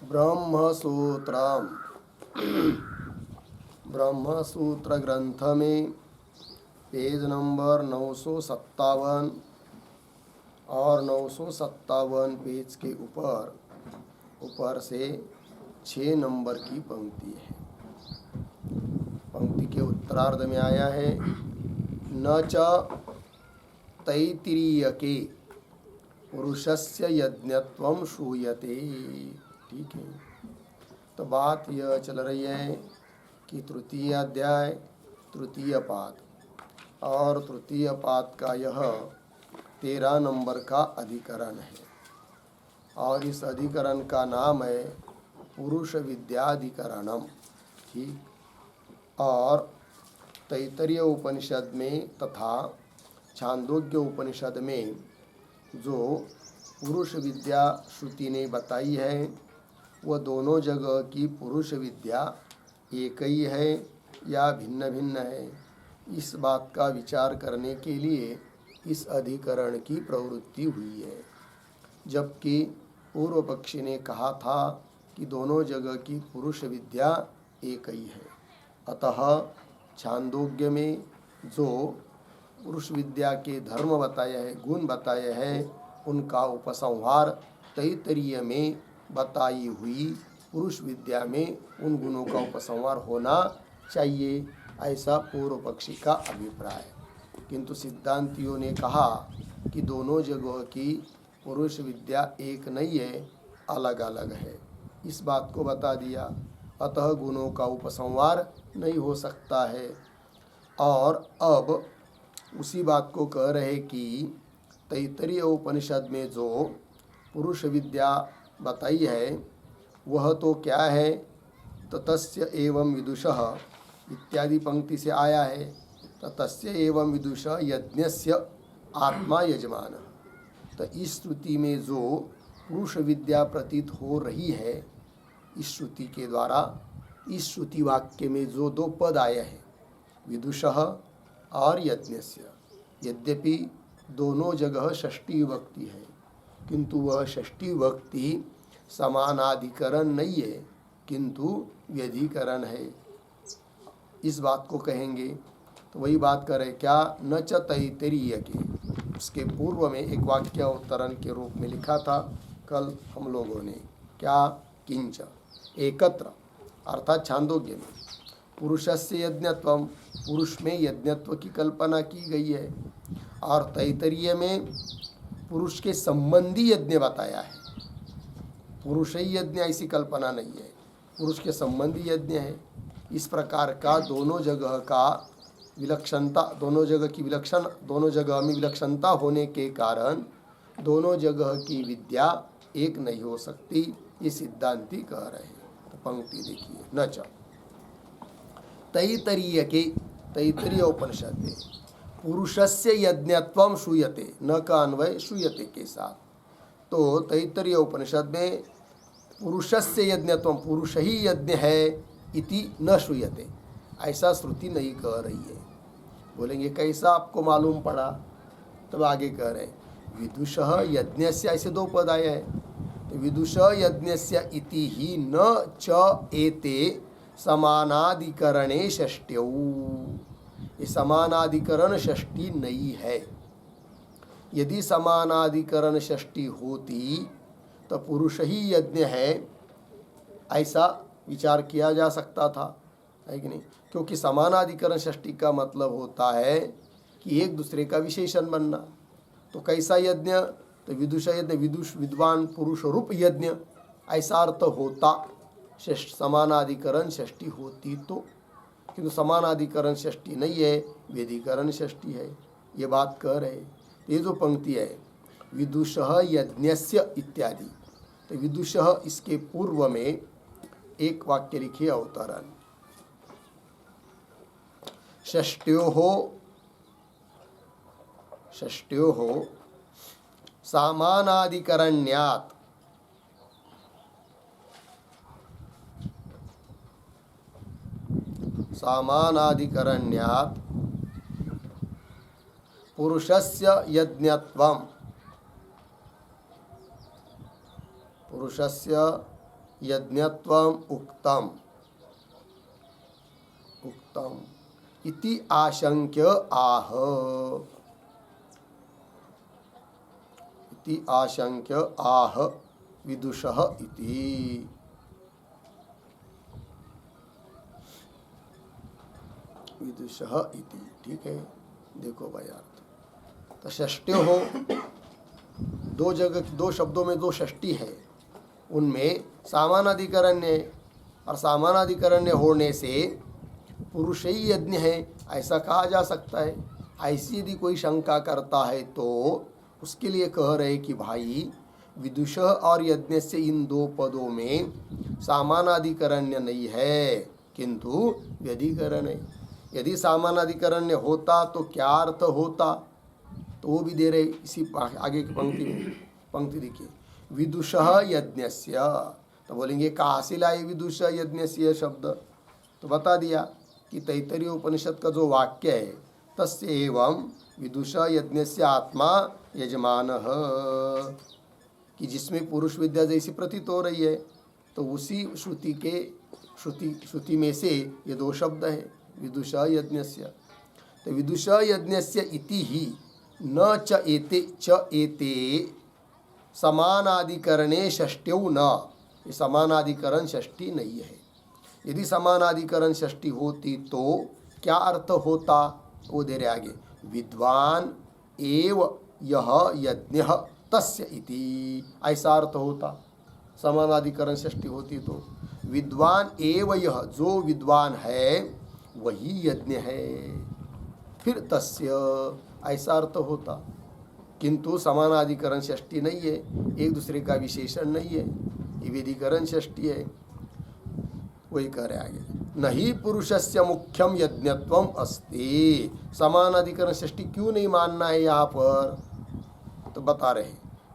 ब्रह्मसूत्रम ब्रह्मसूत्र ग्रंथ में page number 957 और 957 पेज के ऊपर से 6 नंबर की पंक्ति है। पंक्ति के उत्तरार्ध में आया है न च तैत्तिरीयके पुरुषस्य यज्ञत्वं श्रूयते। ठीक है, तो बात यह चल रही है कि तृतीय अध्याय तृतीय पाद और तृतीय पाद का यह 13 नंबर का अधिकरण है और इस अधिकरण का नाम है पुरुष विद्याधिकरणम। ठीक, और तैत्तरीय उपनिषद में तथा छांदोग्य उपनिषद में जो पुरुष विद्या श्रुति ने बताई है वह दोनों जगह की पुरुष विद्या एक ही है या भिन्न भिन्न है, इस बात का विचार करने के लिए इस अधिकरण की प्रवृत्ति हुई है। जबकि पूर्व पक्षी ने कहा था कि दोनों जगह की पुरुष विद्या एक ही है। अतः छांदोग्य में जो पुरुष विद्या के धर्म बताए हैं, गुण बताए हैं, उनका उपसंहार तैत्तरीय में बताई हुई पुरुष विद्या में उन गुणों का उपसंहार होना चाहिए, ऐसा पूर्व पक्षी का अभिप्राय। किंतु सिद्धांतियों ने कहा कि दोनों जगह की पुरुष विद्या एक नहीं है, अलग अलग है, इस बात को बता दिया। अतः गुणों का उपसंहार नहीं हो सकता है। और अब उसी बात को कह रहे कि तैत्तरीय उपनिषद में जो पुरुष विद्या बताई है वह तो क्या है, ततस्य एवं विदुषः इत्यादि पंक्ति से आया है। ततस्य एवं विदुषः यज्ञस्य आत्मा यजमान। तो इस श्रुति में जो पुरुष विद्या प्रतीत हो रही है, इस श्रुति के द्वारा इस श्रुति वाक्य में जो 2 पद आए हैं विदुषः और यज्ञस्य, यद्यपि दोनों जगह षष्ठी विभक्ति है किंतु वह षष्ठी विभक्ति समानाधिकरण नहीं है किंतु व्यधिकरण है, इस बात को कहेंगे। तो वही बात करें क्या, न च तैत्तरीय के, उसके पूर्व में एक वाक्य उत्तरण के रूप में लिखा था कल हम लोगों ने, क्या, किंच एकत्र अर्थात छांदोग्य में पुरुषस्य यज्ञत्वम, पुरुष में यज्ञत्व की कल्पना की गई है और तैत्तरीय में पुरुष के संबंधी यज्ञ बताया है। पुरुष ही यज्ञ ऐसी कल्पना नहीं है, पुरुष के संबंधी यज्ञ है। इस प्रकार का दोनों जगह का विलक्षणता, दोनों जगह में विलक्षणता होने के कारण दोनों जगह की विद्या एक नहीं हो सकती, ये सिद्धांती कह रहे हैं। तो पंक्ति देखिए, न च तैत्तरीय के, तैत्तरीय उपनिषद में पुरुषस्य यज्ञत्वम श्रूयते, न का अन्वय श्रूयते के साथ। तो तैत्तरीय उपनिषद में पुरुषस्य यज्ञत्वम, पुरुष ही यज्ञ है इति न श्रूयते, ऐसा श्रुति नहीं कह रही है। बोलेंगे कैसा आपको मालूम पड़ा, तब आगे कह रहे विदुषः यज्ञस्य, ऐसे 2 पद आए हैं। तो विदुषः यज्ञस्य इति ही न च एते समानाधिकरणे षष्ट्यौ, ये समानाधिकरण षष्ठी नहीं है। यदि समानाधिकरण षष्ठी होती तो पुरुष ही यज्ञ है ऐसा विचार किया जा सकता था, है कि नहीं? क्योंकि समानाधिकरण षष्ठी का मतलब होता है कि एक दूसरे का विशेषण बनना। तो कैसा यज्ञ, तो विदुष यज्ञ, विदुष विद्वान पुरुष रूप यज्ञ, ऐसा अर्थ होता समानाधिकरण षष्ठी होती तो। किंतु समानाधिकरण षष्ठी नहीं है, व्यधिकरण षष्ठी है, ये बात कह रहे। ये जो पंक्ति है विदुषः यज्ञस्य इत्यादि, तो विदुषः इसके पूर्व में एक वाक्य लिखिए अवतरण, षष्ट्योः सामानाधिकरण्यात् पुरुषस्य यज्ञत्वं, पुरुषस्य यज्ञत्वम उक्तम उक्तम इति आशंक्य आह इति आशंक्य आह विदुषः इति। विदुषः इति, ठीक है। देखो भाई अर्थ तो षष्टि हो, दो जगह दो शब्दों में दो षष्टि है, उनमें सामानाधिकरण्य और सामानाधिकरण्य होने से पुरुष ही यज्ञ है ऐसा कहा जा सकता है। ऐसी यदि कोई शंका करता है तो उसके लिए कह रहे कि भाई विदुष और यज्ञ से इन दो पदों में सामानाधिकरण्य नहीं है किंतु व्यधिकरण है। यदि सामानाधिकरण्य होता तो क्या अर्थ होता, तो वो भी दे रहे इसी आगे की पंक्ति में। पंक्ति देखिए, विदुष यज्ञस्य, तो बोलेंगे कहाँ से लाए विदुष यज्ञस्य शब्द, तो बता दिया कि तैत्तरीय उपनिषद का जो वाक्य है तस्य एवं विदुष यज्ञस्य आत्मा यजमानः, कि जिसमें पुरुष विद्या जैसी प्रतीत हो रही है, तो उसी श्रुति में से ये दो शब्द है विदुष यज्ञस्य। तो विदुष यज्ञस्य इति ही न च एते समानाधिकरणे षष्ट्यौ न, ये समानाधिकरण षष्ठी नहीं है। यदि समानाधिकरण षष्ठी होती तो क्या अर्थ होता, वो दे रहे आगे, विद्वान एव यह यज्ञ तस्य इति, ऐसा अर्थ होता। समानाधिकरण षष्ठी होती तो विद्वान एव यह, जो विद्वान है वही यज्ञ है, फिर तस्य ऐसा अर्थ होता। किंतु समानाधिकरण षष्ठी नहीं है, एक दूसरे का विशेषण नहीं है, ये विधिकरण षष्ठी है। वही कह रहे आगे, नहीं पुरुषस्य मुख्यम यज्ञत्वम अस्ति। समानाधिकरण षष्ठी क्यों नहीं मानना है यहाँ पर, तो बता रहे,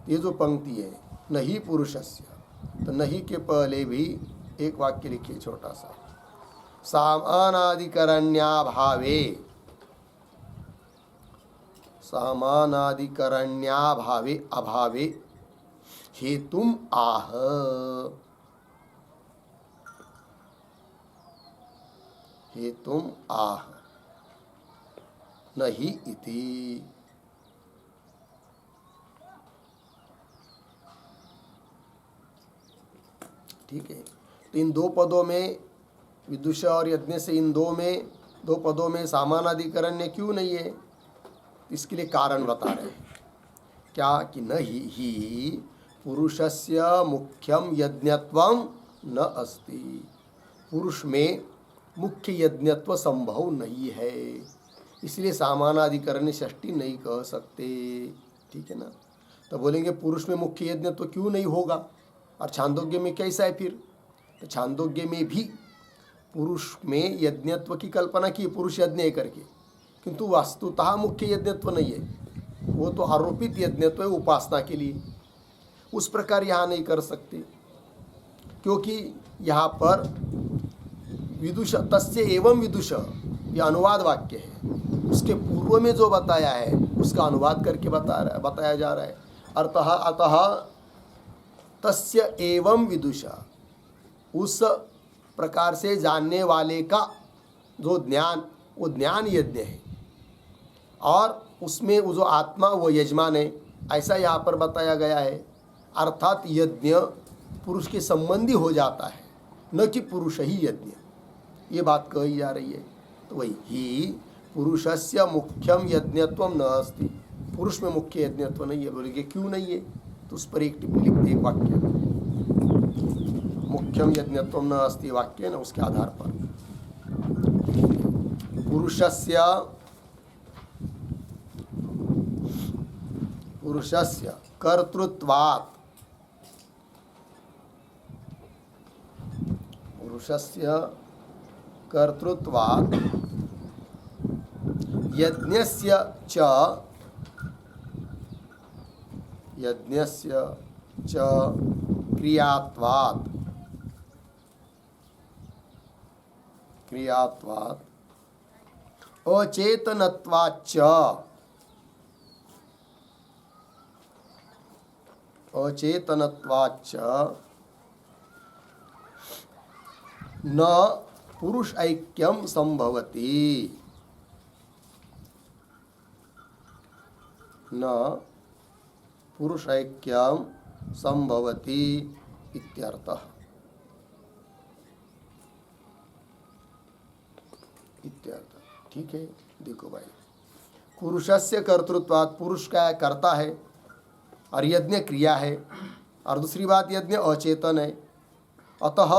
ये जो पंक्ति है नहीं पुरुषस्य, तो नहीं के पहले भी एक वाक्य लिखिए छोटा सा, समानाधिकरण्याभावे, समानाधिकरण्याभावे अभावे हेतुम आह, हेतुम आह नहीं इति। ठीक है, तो इन दो पदों में विदुष और यज्ञ से, इन दो पदों में सामानाधिकरण्य क्यों नहीं है, इसके लिए कारण बता रहे हैं क्या, कि न ही पुरुषस्य मुख्यम यज्ञत्वम न अस्ति, पुरुष में मुख्य यज्ञत्व संभव नहीं है, इसलिए सामानाधिकरण्य षष्ठी नहीं कह सकते। ठीक है ना, तो बोलेंगे पुरुष में मुख्य यज्ञत्व क्यों नहीं होगा, और छांदोग्य में कैसा है फिर, तो छांदोग्य में भी पुरुष में यज्ञत्व की कल्पना की, पुरुष यज्ञ करके, किंतु वास्तुतः मुख्य यज्ञत्व नहीं है, वो तो आरोपित यज्ञत्व है उपासना के लिए। उस प्रकार यहाँ नहीं कर सकते, क्योंकि यहाँ पर विदुष तस्य एवं विदुष, यह अनुवाद वाक्य है, उसके पूर्व में जो बताया है उसका अनुवाद करके बताया जा रहा है। अतः तस्य एवं विदुष, उस प्रकार से जानने वाले का जो ज्ञान, वो ज्ञान यज्ञ है, और उसमें वो जो आत्मा वो यजमान है, ऐसा यहाँ पर बताया गया है। अर्थात यज्ञ पुरुष के संबंधी हो जाता है, न कि पुरुष ही यज्ञ, ये बात कही जा रही है। तो वही ही पुरुषस्य मुख्यम यज्ञत्वम न अस्ति, पुरुष में मुख्य यज्ञत्व नहीं है। बोलेंगे क्यों नहीं है, तो उस पर एक टिप्पणी लिखते, एक वाक्य, मुख्यम यज्ञत्वम न अस्ति वाक्य है ना, उसके आधार पर पुरुषस्य कर्तृत्वात्, पुरुषस्य कर्तृत्वात् यज्ञस्य च क्रियात्वात् अचेतनत्वाच्च न पुरुष ऐक्यम संभवति, न पुरुष ऐक्यम संभवति इत्यर्थः। ठीक है, देखो भाई, पुरुषस्य कर्तृत्वात्, पुरुष क्या करता है और यज्ञ क्रिया है, और दूसरी बात यज्ञ अचेतन है, अतः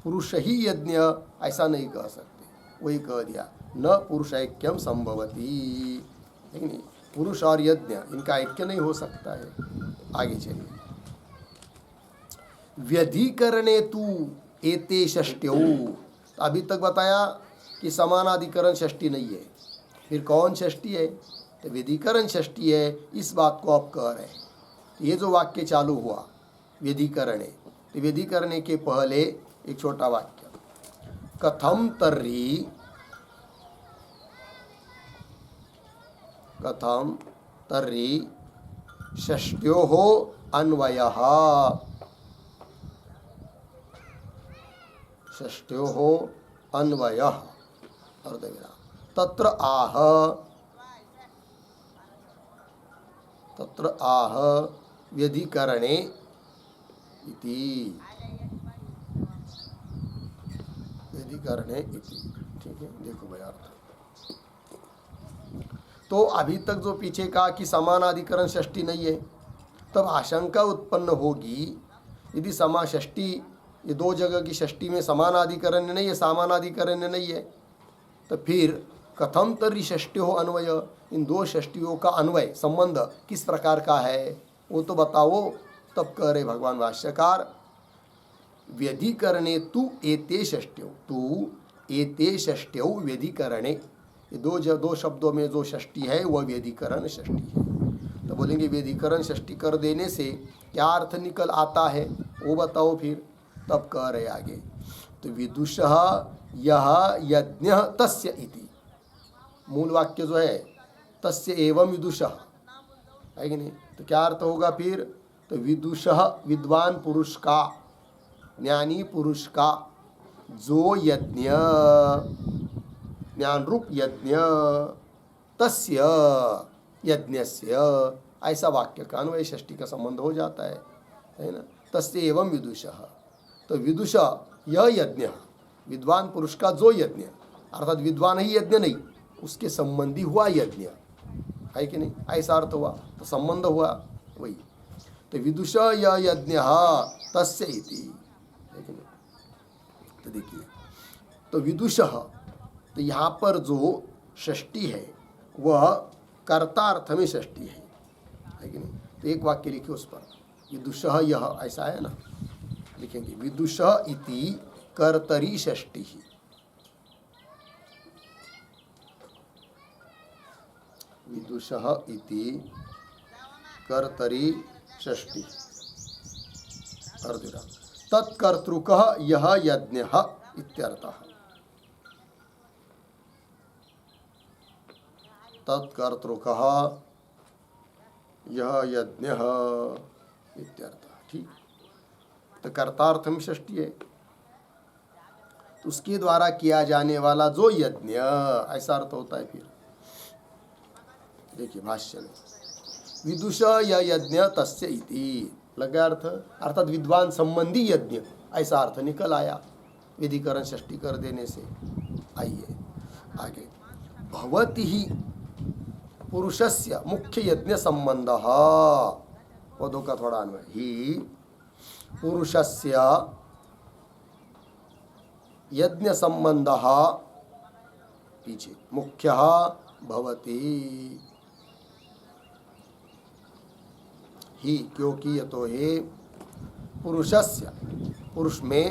पुरुष ही यज्ञ ऐसा नहीं कह सकते, वही कह दिया न पुरुष ऐक्यम संभवती, ठीक नहीं, पुरुष और यज्ञ इनका ऐक्य नहीं हो सकता है। आगे चलिए, व्यधिकरणे तु एते षष्ट्यौ, अभी तक बताया कि समानाधिकरण षष्टि नहीं है, फिर कौन षष्टि है, तो व्यधिकरण षष्टि है, इस बात को आप कह रहे हैं। ये जो वाक्य चालू हुआ व्यधिकरणे, तो व्यधिकरणे के पहले एक छोटा वाक्य, कथम तर्हि, कथम तर्हि षष्ट्योः अन्वयः, षष्ट्योः अन्वयः अर्धविराम, तत्र आह, तत्र आह व्यधिकरणे इति, व्यधिकरणे इति, ठीक है, देखो भाई अर्थ। तो अभी तक जो पीछे कहा कि समानाधिकरण षष्टि नहीं है, तब आशंका उत्पन्न होगी यदि समा षष्टि, ये दो जगह की षष्टि में समानाधिकरण नहीं है, समानाधिकरण नहीं है, तो फिर कथम तर्हि षष्ट्योः अन्वय, इन दो षष्टियों का अन्वय संबंध किस प्रकार का है वो तो बताओ। तब कह रहे भगवान भाष्यकार, व्यधिकरणे तु एते षष्ट्यौ, तु एते षष्ट्यौ व्यधिकरणे, ये दो शब्दों में जो षष्टि है वह व्यधिकरण षष्टि है। तो बोलेंगे व्यधिकरण षष्टि कर देने से क्या अर्थ निकल आता है वो बताओ फिर। तब कह रहे आगे, तो विदुषः यह यज्ञ तस्य इति, मूल वाक्य जो है तस्य एवं विदुषः है कि नहीं, तो क्या अर्थ होगा फिर, तो विदुषः विद्वान पुरुष का, ज्ञानी पुरुष का, जो यज्ञ ज्ञान रूप यज्ञ, तस्य यज्ञस्य, ऐसा वाक्य का अन्वय षष्टि का संबंध हो जाता है ना। तस्य एवं विदुषः, तो विदुष यह यज्ञ, विद्वान पुरुष का जो यज्ञ, अर्थात विद्वान ही यज्ञ नहीं, उसके संबंधी हुआ यज्ञ है कि नहीं, ऐसा अर्थ हुआ, तो संबंध हुआ वही। तो विदुष यह यज्ञ तस्य इति, है कि नहीं। तो देखिए, तो विदुषः, तो यहाँ पर जो षष्टि है वह कर्तार्थ में षष्टि है कि नहीं। तो एक वाक्य लिखिए उस पर, विदुषः यह, ऐसा है ना, लिखेंगे विदुषः इति कर्तरी षष्टि, विदुषः इति कर्तरी षष्टि अर्धविराम, तत्कर्तृकः यह यज्ञः इत्यर्थः, तत्कर्तृकः यह यज्ञः इत्यर्थः। ठीक, तो कर्तार्थ में षष्टि है, तो उसके द्वारा किया जाने वाला जो यज्ञ, ऐसा अर्थ होता है। फिर देखिए भाष्य में, विदुष य यज्ञ तस्य इति लगा अर्थ, अर्थात विद्वान संबंधी यज्ञ, ऐसा अर्थ निकल आया विधिकरण षष्टि कर देने से। आइए आगे, भवति ही पुरुषस्य मुख्य यज्ञ संबंधः, पदों का थोड़ा अन्वय, ही पुरुषस्य यज्ञ संबंधः पीछे मुख्यः भवति, ही क्योंकि यतो हे पुरुषस्य, पुरुष में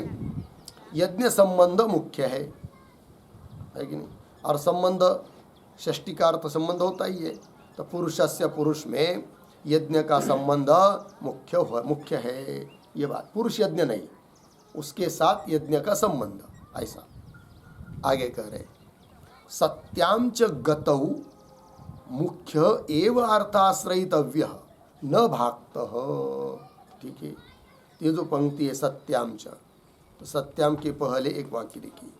यज्ञ संबंध मुख्य है कि नहीं, और संबंध षष्टि का अर्थ संबंध होता ही है, तो पुरुषस्य, पुरुष में यज्ञ का संबंध मुख्य है। ये बात, पुरुष यज्ञ नहीं, उसके साथ यज्ञ का संबंध, ऐसा आगे कह रहे, सत्यां च गतौ मुख्य एव अर्थाश्रयितव्य न भाक्तः। ठीक है, ये जो पंक्ति है सत्यां च, तो सत्याम के पहले एक वाक्य लिखिए,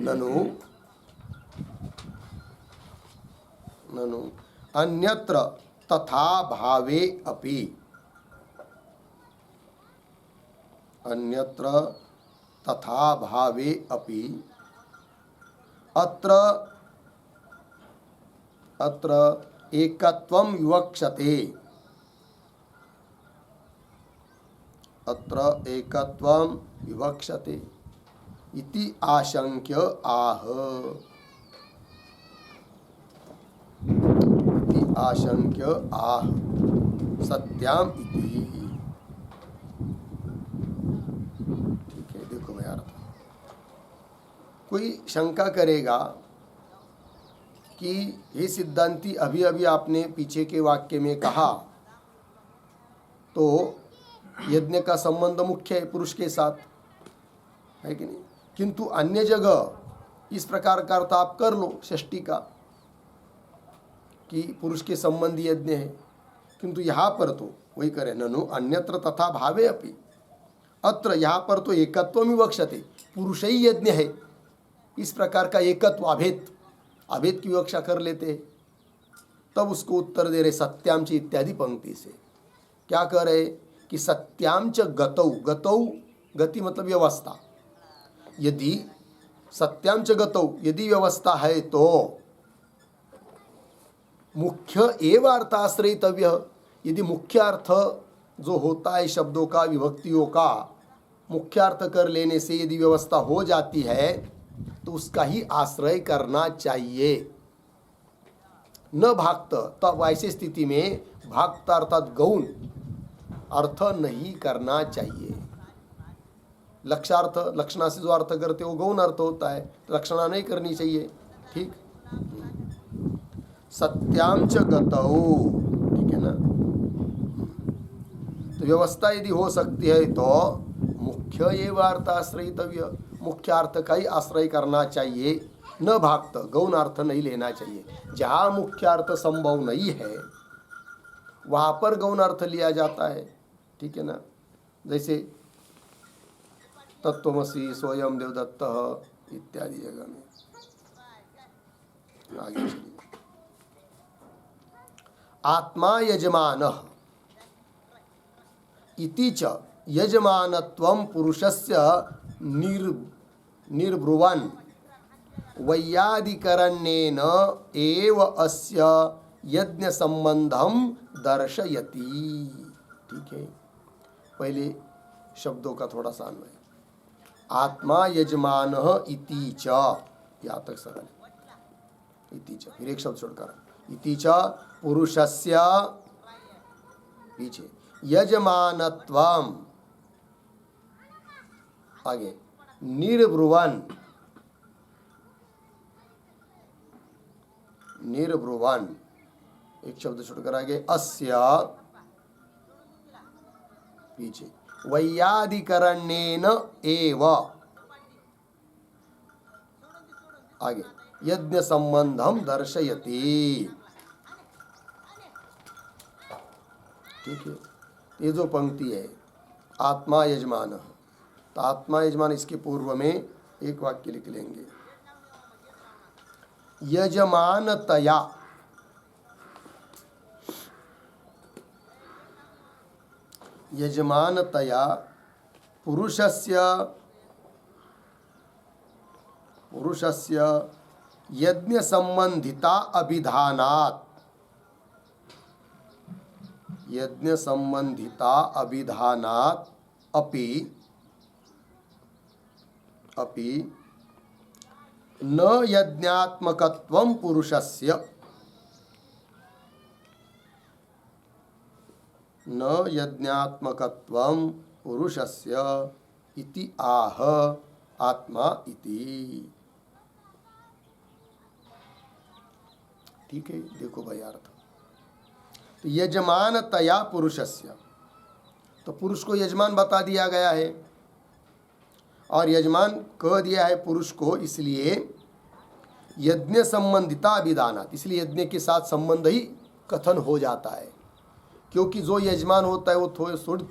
ननु ननु अन्यत्र तथा भावे अपि, अन्यत्र तथा भावे अपि अत्र अत्र एकत्वं विवक्षते, अत्र एकत्वं विवक्षते इति आशंक्य आह, इति आशंक्य आह सत्याम इति। ठीक है, देखो मैं अर्थ, कोई शंका करेगा कि ये सिद्धांती अभी अभी आपने पीछे के वाक्य में कहा तो यज्ञ का संबंध मुख्य है पुरुष के साथ, है कि नहीं, किंतु अन्य जगह इस प्रकार का अर्थ आप कर लो षष्ठी का कि पुरुष के संबंधी यज्ञ है, किंतु यहाँ पर तो वही करे, ननु अन्यत्र तथा भावे अपि अत्र, यहाँ पर तो एकत्व विवक्षते, पुरुष ही यज्ञ है, इस प्रकार का एकत्व अभेद, अभेद की विवक्षा कर लेते हैं। तब उसको उत्तर दे रहे सत्यांच इत्यादि पंक्ति से। क्या कह रहे कि सत्यांच गतौ, गतौ गति मतलब व्यवस्था, यदि सत्यांच गतौ यदि व्यवस्था है तो मुख्य एव अर्थाश्रयितव्य, यदि मुख्य अर्थ जो होता है शब्दों का विभक्तियों का मुख्य अर्थ कर लेने से यदि व्यवस्था हो जाती है तो उसका ही आश्रय करना चाहिए, न भाक्त। तब ऐसी स्थिति में भाक्त अर्थात गौण अर्थ नहीं करना चाहिए। लक्षार्थ, लक्षणा से जो अर्थ करते वो गौण अर्थ होता है, लक्षणा नहीं करनी चाहिए। ठीक, सत्यांच गतौ, ठीक है ना। तो व्यवस्था यदि हो सकती है तो मुख्य एव अर्थाश्रयितव्य, मुख्य अर्थ का ही आश्रय करना चाहिए, न भाक्त, गौण अर्थ नहीं लेना चाहिए। जहाँ मुख्य अर्थ संभव नहीं है वहाँ पर गौण अर्थ लिया जाता है, ठीक है ना। जैसे तत्त्वमसि स्वयं देवदत्तः इत्यादि जगह में। आगे चलिए, आत्मा यजमानः इति च यजमानत्वं पुरुषस्य निर्ब्रुवन् वैयाधिकरण्येन एव अस्य यज्ञ संबंधम दर्शयति। ठीक है, पहले शब्दों का थोड़ा सा अन्वय, आत्मा यजमानः इति च, यहाँ तक सरल, इति च, फिर एक शब्द छोड़कर इति च पुरुषस्य, पीछे यजमानत्वम, आगे निर्ब्रुवन्, निर्ब्रुवन्, एक शब्द छोड़कर आगे अस्य, पीछे वैयाधिकरण्येन एव, आगे यज्ञ संबंधम दर्शयति। ठीक है, ये जो पंक्ति है आत्मा यजमान, तो आत्मा यजमान इसके पूर्व में एक वाक्य लिख लेंगे, यजमानतया, यजमानतया पुरुषस्य यज्ञ संबंधिता अभिधानात्, यज्ञ संबंधिता अभिधानात् अपि न यज्ञात्मकत्वं पुरुषस्य, न यज्ञात्मकत्वं पुरुषस्य इति आह आत्मा इति। ठीक है, देखो भाई अर्थ, तो यजमानतया पुरुषस्य, तो पुरुष को यजमान बता दिया गया है और यजमान कह दिया है पुरुष को, इसलिए यज्ञ संबंधिता अभिधानात्, इसलिए यज्ञ के साथ संबंध ही कथन हो जाता है क्योंकि जो यजमान होता है वो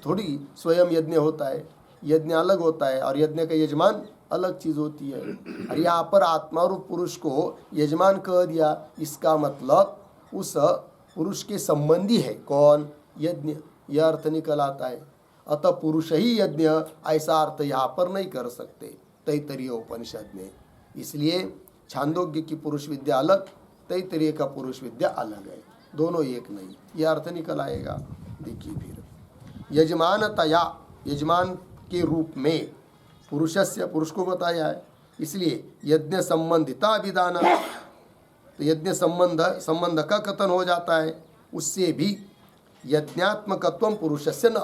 थोड़ी स्वयं यज्ञ होता है, यज्ञ अलग होता है और यज्ञ का यजमान अलग चीज होती है। और यहाँ पर आत्मा रूप पुरुष को यजमान कह दिया, इसका मतलब उस पुरुष के संबंधी है कौन? यज्ञ। यह अर्थ निकल आता है। अतः पुरुष ही यज्ञ, ऐसा अर्थ यहाँ पर नहीं कर सकते तैत्तरीय उपनिषद में। इसलिए छांदोग्य की पुरुष विद्या अलग, तैत्तरीय का पुरुष विद्या अलग है, दोनों एक नहीं। यह अर्थ निकल आएगा। देखिए फिर यजमानतया, यजमान के रूप में पुरुषस्य, पुरुष को बताया है, इसलिए यज्ञ संबंधिता विधान, तो यज्ञ संबंध का कथन हो जाता है। उससे भी यज्ञात्मकत्व पुरुषस्य न,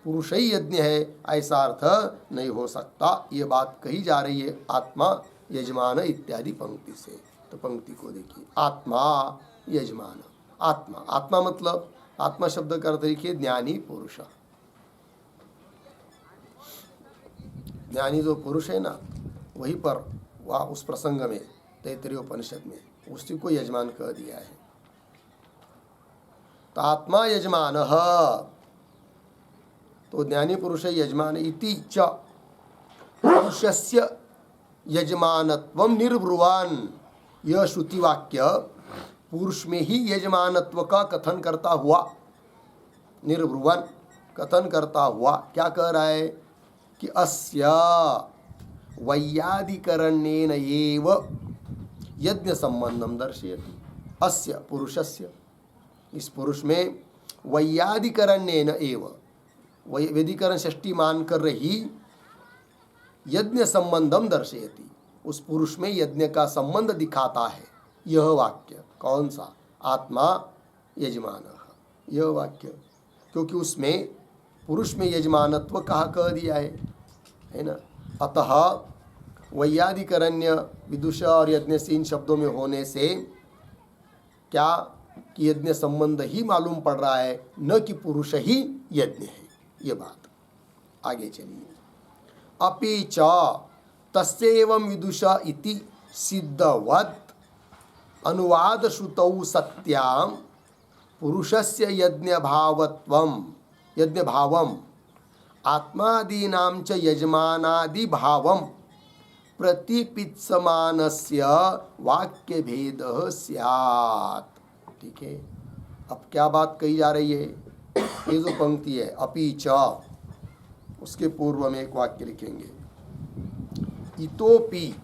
पुरुष ही यज्ञ है ऐसा अर्थ नहीं हो सकता। ये बात कही जा रही है आत्मा यजमान इत्यादि पंक्ति से। तो पंक्ति को देखिए, आत्मा यजमान। आत्मा, आत्मा मतलब, आत्मा शब्द का अर्थ देखिए ज्ञानी पुरुष। ज्ञानी जो पुरुष है ना, वहीं पर वह उस प्रसंग में तैत्तरीय उपनिषद में उसी को यजमान कह दिया है। तो आत्मा यजमान, तो ज्ञानी पुरुष यजमान इति च पुरुषस्य यजमानत्वं निर्ब्रुवान। यह श्रुति वाक्य पुरुष में ही यजमानत्व का कथन करता हुआ, निर्ब्रुवान कथन करता हुआ क्या कह रहा है कि अस्य वैयाधिकरणेन एव यज्ञ संबंधम दर्शयति। अस्य पुरुषस्य, इस पुरुष में वैयाधिकरणेन एव, वेदीकरण षष्ठी मानकर रही यज्ञ संबंधम दर्शयति, उस पुरुष में यज्ञ का संबंध दिखाता है यह वाक्य। कौन सा? आत्मा यजमान, यह वाक्य। क्योंकि उसमें पुरुष में यजमानत्व कहा कह दिया है ना। अतः वैयाधिकरण्य विदुष और यज्ञ से इन शब्दों में होने से क्या कि यज्ञ संबंध ही मालूम पड़ रहा है, न कि पुरुष ही यज्ञ है। ये बात आगे चलिए। अपि च तस्यैवं विदुष इति सिद्धवत् अनुवाद श्रुतौ सत्यां पुरुषस्य यज्ञ भावम आत्मादीनां च यजमानादि भावम प्रतिपित्समानस्य वाक्य भेदः स्यात्। ठीक है, अब क्या बात कही जा रही है? ये जो पंक्ति है अपि च, उसके पूर्व में एक वाक्य लिखेंगे इतोपि,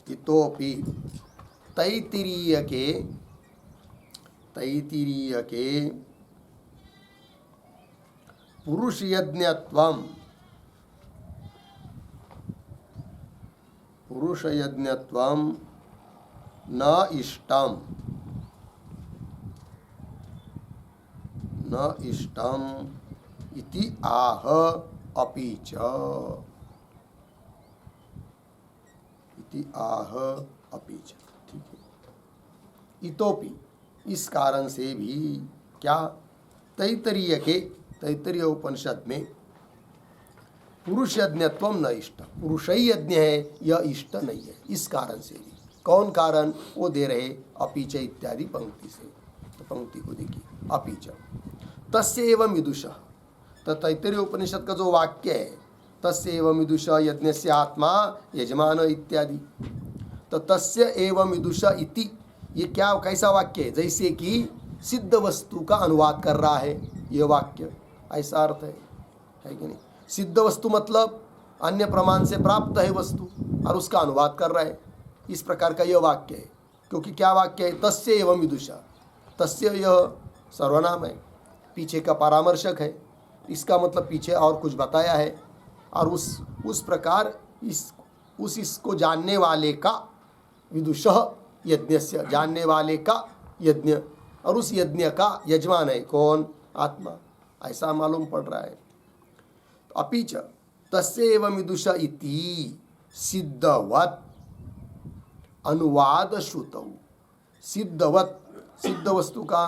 इतोपि तैत्तिरीय के पुरुष यज्ञत्वम, पुरुष यज्ञत्वम न इष्टम, न इष्टम इति आह अपि च, इति आह अपि च। ठीक है, इतोपि, इस कारण से भी क्या, तैत्तरीय के, तैत्तरीय उपनिषद में पुरुष यज्ञत्व न इष्ट, पुरुष ही यज्ञ है यह इष्ट नहीं है। इस कारण से भी, कौन कारण? वो दे रहे अपीच इत्यादि पंक्ति से। तो पंक्ति को देखिए, अपीच तस्य एवं विदुष, तो तैत्तरीय उपनिषद का जो वाक्य है तस्य एवं विदुष यज्ञस्य आत्मा यजमान इत्यादि, तो तस्य एवं विदुष इति, ये क्या, कैसा वाक्य है? जैसे कि सिद्ध वस्तु का अनुवाद कर रहा है यह वाक्य, ऐसा अर्थ है कि नहीं? सिद्ध वस्तु मतलब अन्य प्रमाण से प्राप्त है वस्तु और उसका अनुवाद कर रहा है, इस प्रकार का यह वाक्य है। क्योंकि क्या वाक्य है? तस्य एवं विदुषा, तस्य यह सर्वनाम है, पीछे का परामर्शक है, इसका मतलब पीछे और कुछ बताया है, और उस प्रकार इसको जानने वाले का, विदुषः यज्ञस्य, जानने वाले का यज्ञ, और उस यज्ञ का यजमान है कौन? आत्मा, ऐसा मालूम पड़ रहा है। अपीच तस्य एवं विदुष इति सिद्धवत् अनुवाद श्रुतौ, सिद्धवत्, सिद्ध वस्तु का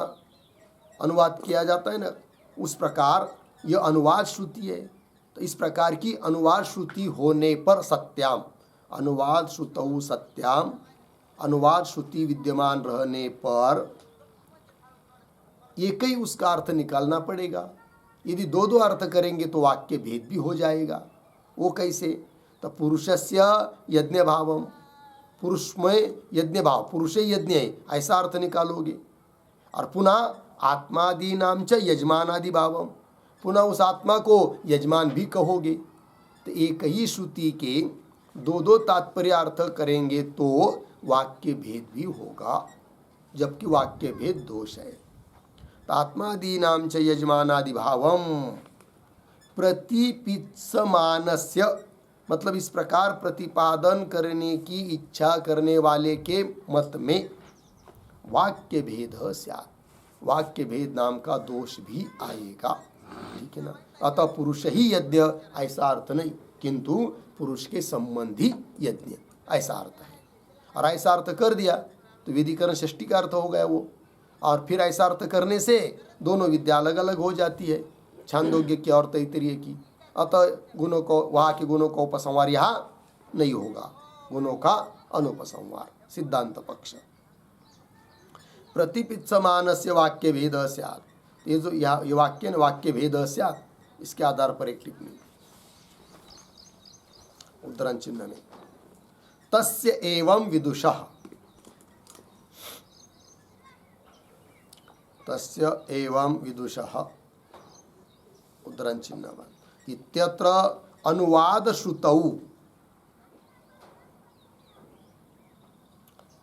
अनुवाद किया जाता है ना, उस प्रकार यह अनुवाद श्रुति है। तो इस प्रकार की अनुवाद श्रुति होने पर सत्याम, अनुवाद श्रुतौ सत्याम, अनुवाद श्रुति विद्यमान रहने पर एक ही उसका अर्थ निकालना पड़ेगा। यदि दो दो अर्थ करेंगे तो वाक्य भेद भी हो जाएगा। वो कैसे? तो पुरुषस्य यज्ञ भावम, पुरुषमय यज्ञ भाव, पुरुषे यज्ञ है ऐसा अर्थ निकालोगे। और पुनः आत्मादि नाम च यजमानादि भावम, पुनः उस आत्मा को यजमान भी कहोगे। तो एक ही श्रुति के दो दो तात्पर्य अर्थ करेंगे तो वाक्य भेद भी होगा, जबकि वाक्य भेद दोष है। तो आत्मादि नाम च यजमानादि भावम प्रतिपित्समानस्य, मतलब इस प्रकार प्रतिपादन करने की इच्छा करने वाले के मत में वाक्य भेद स्यात्, वाक्य भेद नाम का दोष भी आएगा। ठीक है ना। अतः पुरुष ही यज्ञ ऐसा अर्थ नहीं, किंतु पुरुष के संबंधी यज्ञ ऐसा अर्थ है। और ऐसा अर्थ कर दिया तो विधिकरण षष्ठी का अर्थ हो गया वो। और फिर ऐसा अर्थ करने से दोनों विद्या अलग अलग हो जाती है, छांदोग्य की और तैत्तिरीय की। अतः गुणों को, वहाँ के गुणों का उपसंहार यहाँ नहीं होगा, गुणों का अनुपसंहार, सिद्धांत पक्ष। प्रतिपित्समानस्य वाक्य भेद स्यात्, ये जो ये वाक्य वाक्य भेद स्यात्, इसके आधार पर एक टिप्पणी उद्धरण चिन्ह में, तस्य एवं विदुषः, तस्य एवं विदुषः उद्धरण चिन्ह इत्यत्र अनुवाद श्रुतौ,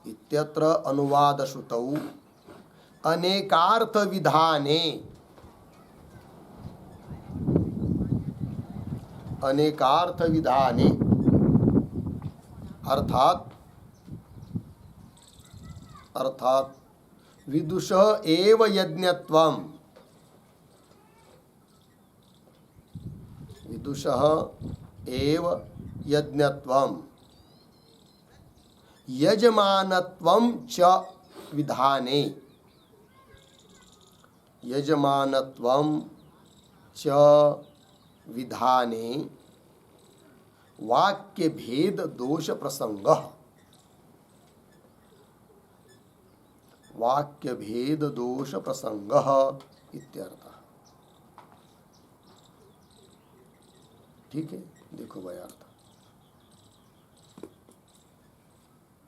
इत्यत्र अनुवाद श्रुतौ अनेकार्थ विधाने, अनेकार्थ विधाने अर्थात अर्थात विदुषः एव यज्ञत्वम्, विदुषः एव यज्ञत्वम् यजमानत्वं च विधाने, यजमानत्वं च विधाने वाक्य भेद दोष प्रसंगः, वाक्य भेद दोष प्रसंगः इत्यर्थः। ठीक है, देखो भाई अर्थ।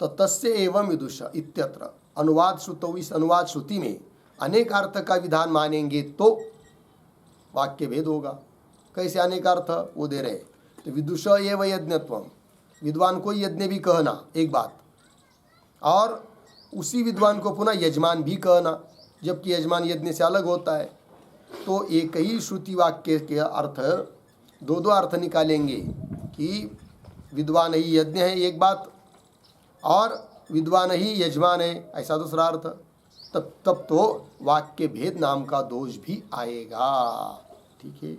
तो तस्य एवं विदुष इत्यत्र अनुवाद श्रुतौ, इस अनुवाद श्रुति में अनेक अर्थ का विधान मानेंगे तो वाक्य भेद होगा। कैसे अनेक अर्थ वो दे रहे? तो विदुष एव यज्ञत्वम, विद्वान को यज्ञ भी कहना एक बात, और उसी विद्वान को पुनः यजमान भी कहना, जबकि यजमान यज्ञ से अलग होता है। तो एक ही श्रुति वाक्य के अर्थ दो दो अर्थ निकालेंगे कि विद्वान ही यज्ञ है एक बात, और विद्वान ही यजमान है ऐसा दूसरा अर्थ, तब तो वाक्य भेद नाम का दोष भी आएगा। ठीक है,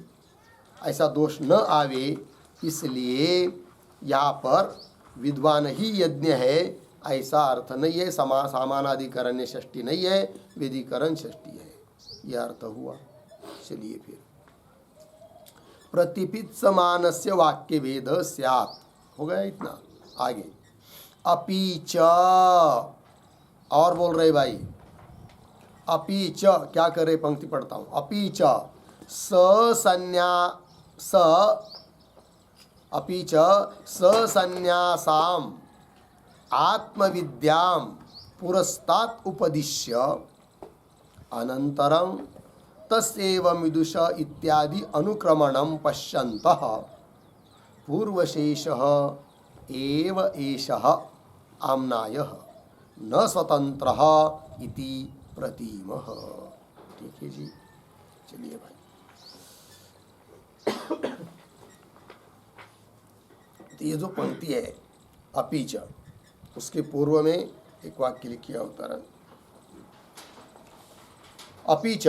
ऐसा दोष न आवे इसलिए यहाँ पर विद्वान ही यज्ञ है ऐसा अर्थ नहीं है, सामानाधिकरण्य षष्ठी नहीं है, वेदीकरण षष्ठी है, यह अर्थ हुआ। चलिए फिर प्रतिपित्समानस्य वाक्य भेद स्यात् हो गया इतना। आगे अपीच, और बोल रहे भाई, अपीच क्या करे, पंक्ति पढ़ता हूँ। अपीच अपीच सन्यासाम आत्मविद्यां पुरस्तात् उपदिश्य अनंतरं तस्यैव विदुष इत्यादि अनुक्रमणं पश्यन्तः पूर्वशेषः एव एषः आम्नायः न स्वतंत्रः इति प्रतीमः। ठीक है जी, चलिए भाई। तो ये जो पंक्ति है अपीच, उसके पूर्व में एक वाक्य लिखिए अवतरण। अपीच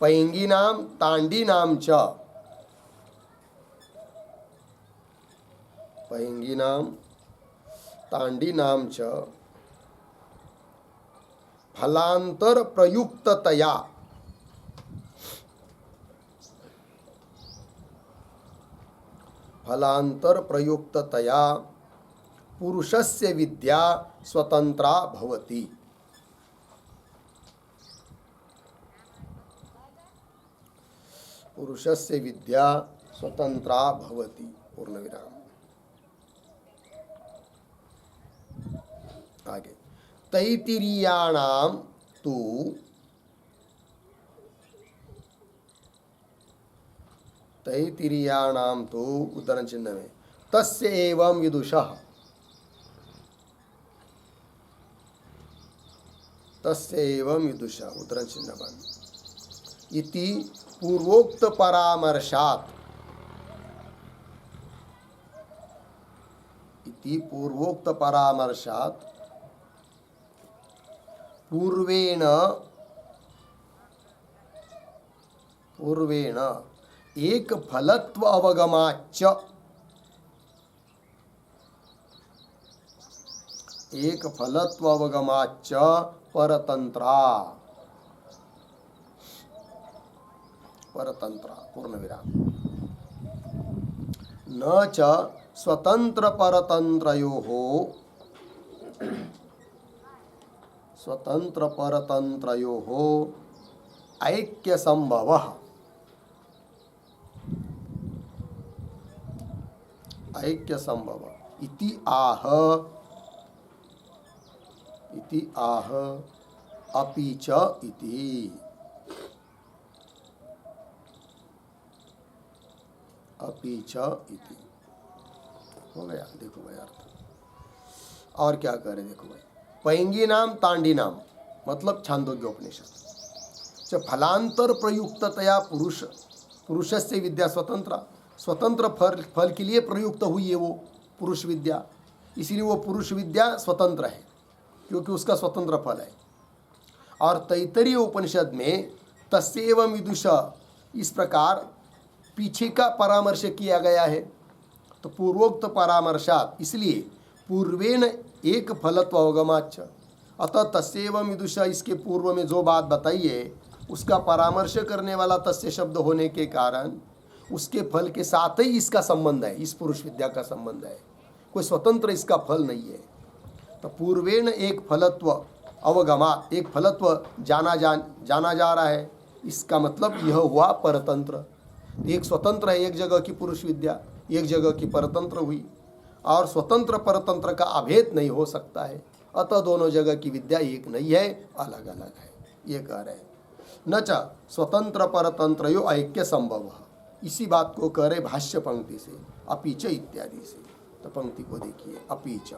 पैंगिनां तांडीनां च, पैंगिनां तांडीनां च फलांतर प्रयुक्ततया, फलांतर प्रयुक्ततया पुरुषस्य विद्या स्वतंत्रा भवति। पुरुषस्य विद्या स्वतंत्रा भवति। पूर्णविराम। आगे तैत्तिरीयाणां तु उद्धरण चिन्ह में तस्य एवं विदुषः उद्धरण चिन्ह बंद इति पूर्वोक्त परामर्शात् पूर्वेण एक फलत्व अवगमाच्च परतंत्रा पूर्णविराम न च स्वतंत्र परतंत्रयोः ऐक्य संभवः इति आह अपि च इति। हो गया। देखो भाई अर्थ और क्या कह रहे, देखो भाई पैंगी नाम तांडी नाम मतलब छांदोग्य उपनिषद जब फलांतर प्रयुक्ततया पुरुषस्य विद्या स्वतंत्र फल के लिए प्रयुक्त हुई है वो पुरुष विद्या, इसीलिए वो पुरुष विद्या स्वतंत्र है क्योंकि उसका स्वतंत्र फल है। और तैत्तिरीय उपनिषद में तस्यैव विदुष इस प्रकार पीछे का परामर्श किया गया है। तो पूर्वोक्त परामर्शात इसलिए पूर्वेण एक फलत्व अवगमाच्च, अतः तस्यैव विदुष इसके पूर्व में जो बात बताई है उसका परामर्श करने वाला तस्य शब्द होने के कारण उसके फल के साथ ही इसका संबंध है, इस पुरुष विद्या का संबंध है, कोई स्वतंत्र इसका फल नहीं है। तो पूर्वेण एक फलत्व अवगमा, एक फलत्व जाना जा रहा है, इसका मतलब यह हुआ परतंत्र। एक स्वतंत्र है, एक जगह की पुरुष विद्या, एक जगह की परतंत्र हुई, और स्वतंत्र परतंत्र का अभेद नहीं हो सकता है, अतः दोनों जगह की विद्या एक नहीं है, अलग अलग है, ये कह रहे हैं। न च स्वतंत्र परतंत्रयो ऐक्य संभव, इसी बात को कह रहे भाष्य पंक्ति से, अपीच इत्यादि से। तो पंक्ति को देखिए, अपीच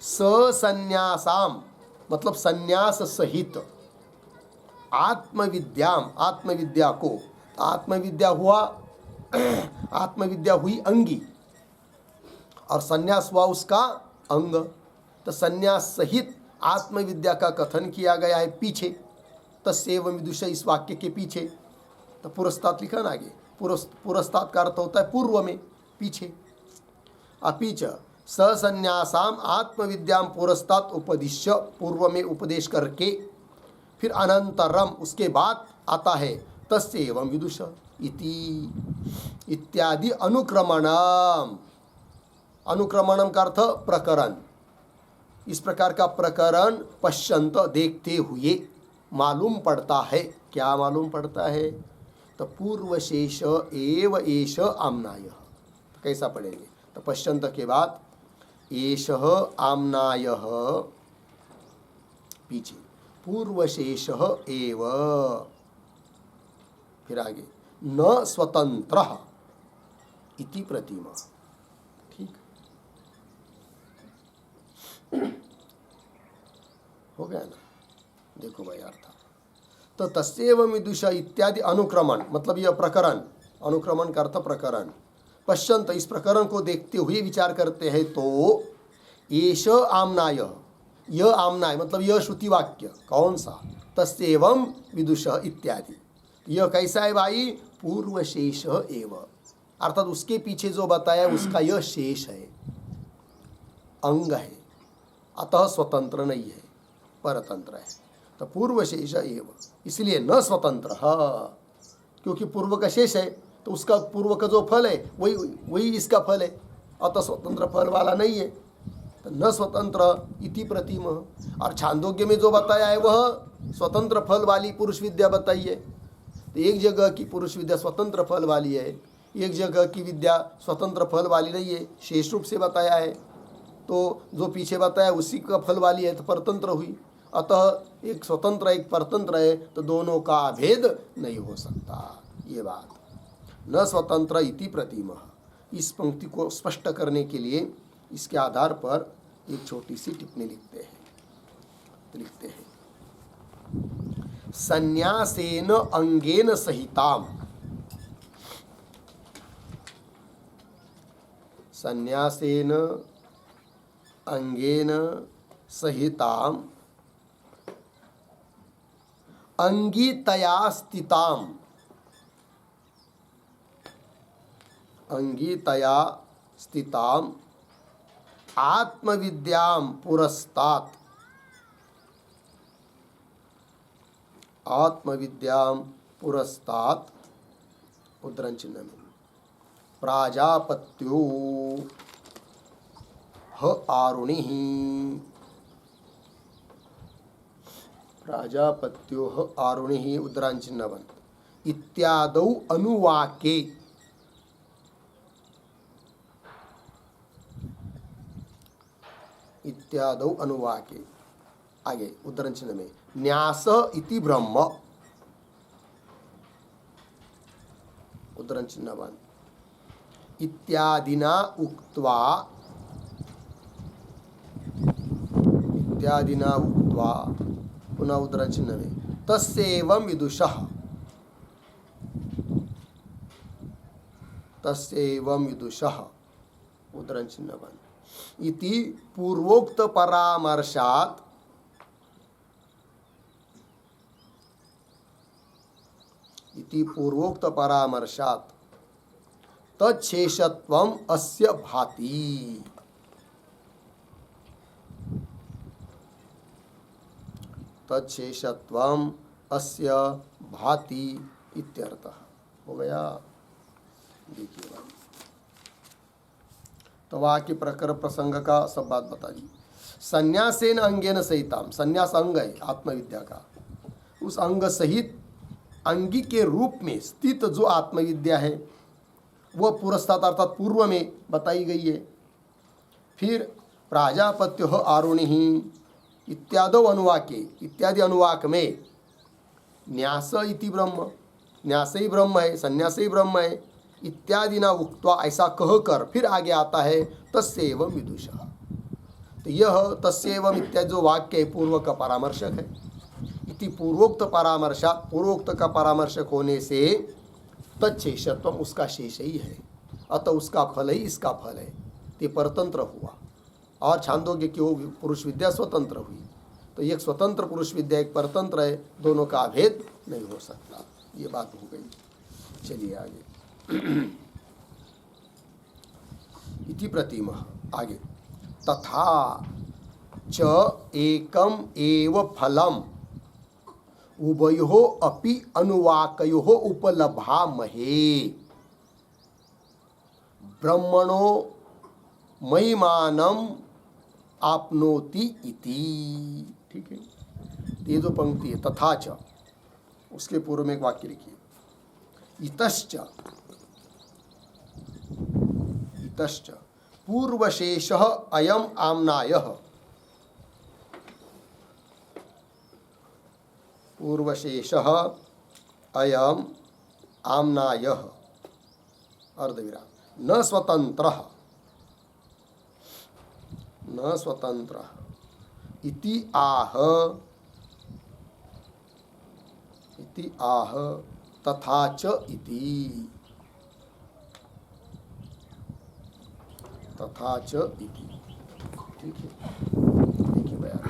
सन्यासाम मतलब संन्यास सहित आत्मविद्याम, आत्मविद्या को, आत्मविद्या हुई अंगी और संन्यास हुआ उसका अंग। तो संन्यास सहित आत्मविद्या का कथन किया गया है पीछे, तस्यैव विदुष इस वाक्य के पीछे। तो पुरस्तात् लिखा ना आगे, पुरस्तात् का अर्थ होता है पूर्व में, पीछे। अपीच सन्यासाम आत्मविद्याम पुरस्तात् उपदिश्य, पूर्व में उपदेश करके फिर अनंतरम उसके बाद आता है तस्यैव विदुष इति इत्यादि अनुक्रमणम। अनुक्रमणम का अर्थ प्रकरण, इस प्रकार का प्रकरण पश्यंत देखते हुए मालूम पड़ता है। क्या मालूम पड़ता है? तो पूर्वशेष एव एष आम्नाय। कैसा पढ़ेंगे? तो पश्यंत के बाद एष आम्नाय पीछे, पूर्वशेष एव, फिर आगे न स्वतंत्र इति प्रतिमा। ठीक हो गया ना? देखो भाई अर्थ, तो तस्यैव विदुष इत्यादि अनुक्रमण मतलब यह प्रकरण, अनुक्रमण का अर्थ प्रकरण। पश्यंत इस प्रकरण को देखते हुए विचार करते हैं तो एष आम्नाय, यह आम्नाय मतलब यह श्रुति वाक्य कौन सा? तस्यैव विदुष इत्यादि। यह कैसा है भाई? पूर्वशेष एव, अर्थात उसके पीछे जो बताया उसका यह शेष है, अंग है, अतः स्वतंत्र नहीं है, परतंत्र है। तो पूर्वशेष एव, इसलिए न स्वतंत्र, क्योंकि पूर्व का शेष है तो उसका पूर्व का जो फल है वही इसका फल है, अतः स्वतंत्र फल वाला नहीं है, तो न स्वतंत्र इति प्रतिम। और छांदोग्य में जो बताया है वह स्वतंत्र फल वाली पुरुष विद्या बताई है। तो एक जगह की पुरुष विद्या स्वतंत्र फल वाली है, एक जगह की विद्या स्वतंत्र फल वाली नहीं है, शेष रूप से बताया है। तो जो पीछे बताया उसी का फल वाली है तो परतंत्र हुई। अतः एक स्वतंत्र एक परतंत्र है, तो दोनों का अभेद नहीं हो सकता। ये बात न स्वतंत्र इति प्रतिमः, इस पंक्ति को स्पष्ट करने के लिए इसके आधार पर एक छोटी सी टिप्पणी लिखते हैं। तो लिखते हैं संन्यासेन अंगेन सहिताम, संन्यासेन अंगेन सहिताम अंगीतया स्थिताम, अंगीतया स्थिताम आत्मविद्याम पुरस्तात्, आत्मविद्याम पुरस्तात् उद्धरण चिन्ह में प्राजापत्यो ह आरुणिः, प्राजापत्यो ह आरुणिः उद्धरण चिन्ह बंद इत्यादौ अनुवाके, इत्यादौ अनुवाके, आगे उद्धरण चिन्ह में न्यास इति ब्रह्म, उद्धरण चिन्ह बंद इत्यादिना उक्त्वा, इत्यादिना उक्त्वा पुनः उद्धरण चिन्ह में तस्यैवं विदुषः, तस्यैवं विदुषः उद्धरण चिन्ह बंद इति पूर्वोक्त परामर्शात्, इति पूर्वोक्त परामर्शात् तच्छेषत्वम् अस्य भाति, तच्छेषत्वम् अस्य भाति इत्यर्थः। हो गया। देखिए तो वाक्य प्रकर प्रसंग का सब बात बता दी। संन्यासेन अंगेन सहिताम, संन्यास अंग है आत्मविद्या का, उस अंग सहित अंगी के रूप में स्थित जो आत्मविद्या है वह पुरस्तात् अर्थात पूर्व में बताई गई है। फिर प्राजापत्यो आरुणिः इत्यादो अनुवाके, इत्यादि अनुवाक में न्यास इति ब्रह्म, न्यास ही ब्रह्म है, संन्यास ही ब्रह्म है, इत्यादि ना उक्त्वा ऐसा कहकर फिर आगे आता है तस्यैवं विदुषः। तो यह तस्यैवं इत्यादि जो वाक्य है पूर्व का परामर्शक है। इति पूर्वोक्त परामर्शा, पूर्वोक्त का परामर्शक होने से तच्छेषत्व उसका शेष ही है, अतः उसका फल ही इसका फल है, ते परतंत्र हुआ। और छांदोग्य की वो पुरुष विद्या स्वतंत्र हुई, तो एक स्वतंत्र पुरुष विद्या एक परतंत्र है, दोनों का भेद नहीं हो सकता। ये बात हो गई। चलिए आगे इति प्रतिमः, आगे तथा च एकम एव फलम उभयोः अपि अनुवाकयोः उपलभामहे ब्रह्मणो महिमानम आपनोति इति। ठीक है, ये जो पंक्ति है तथा च, उसके पूर्व में एक वाक्य लिखिए इतश्च, इतश्च पूर्वशेषः अयम् आम्नायः, पूर्वशेषः अयम् आम्नायः अर्धविराम न स्वतंत्रः, न स्वतंत्रः इति आह, इति आह तथा च इति, तथा च इति। ठीक है, देखिए बयान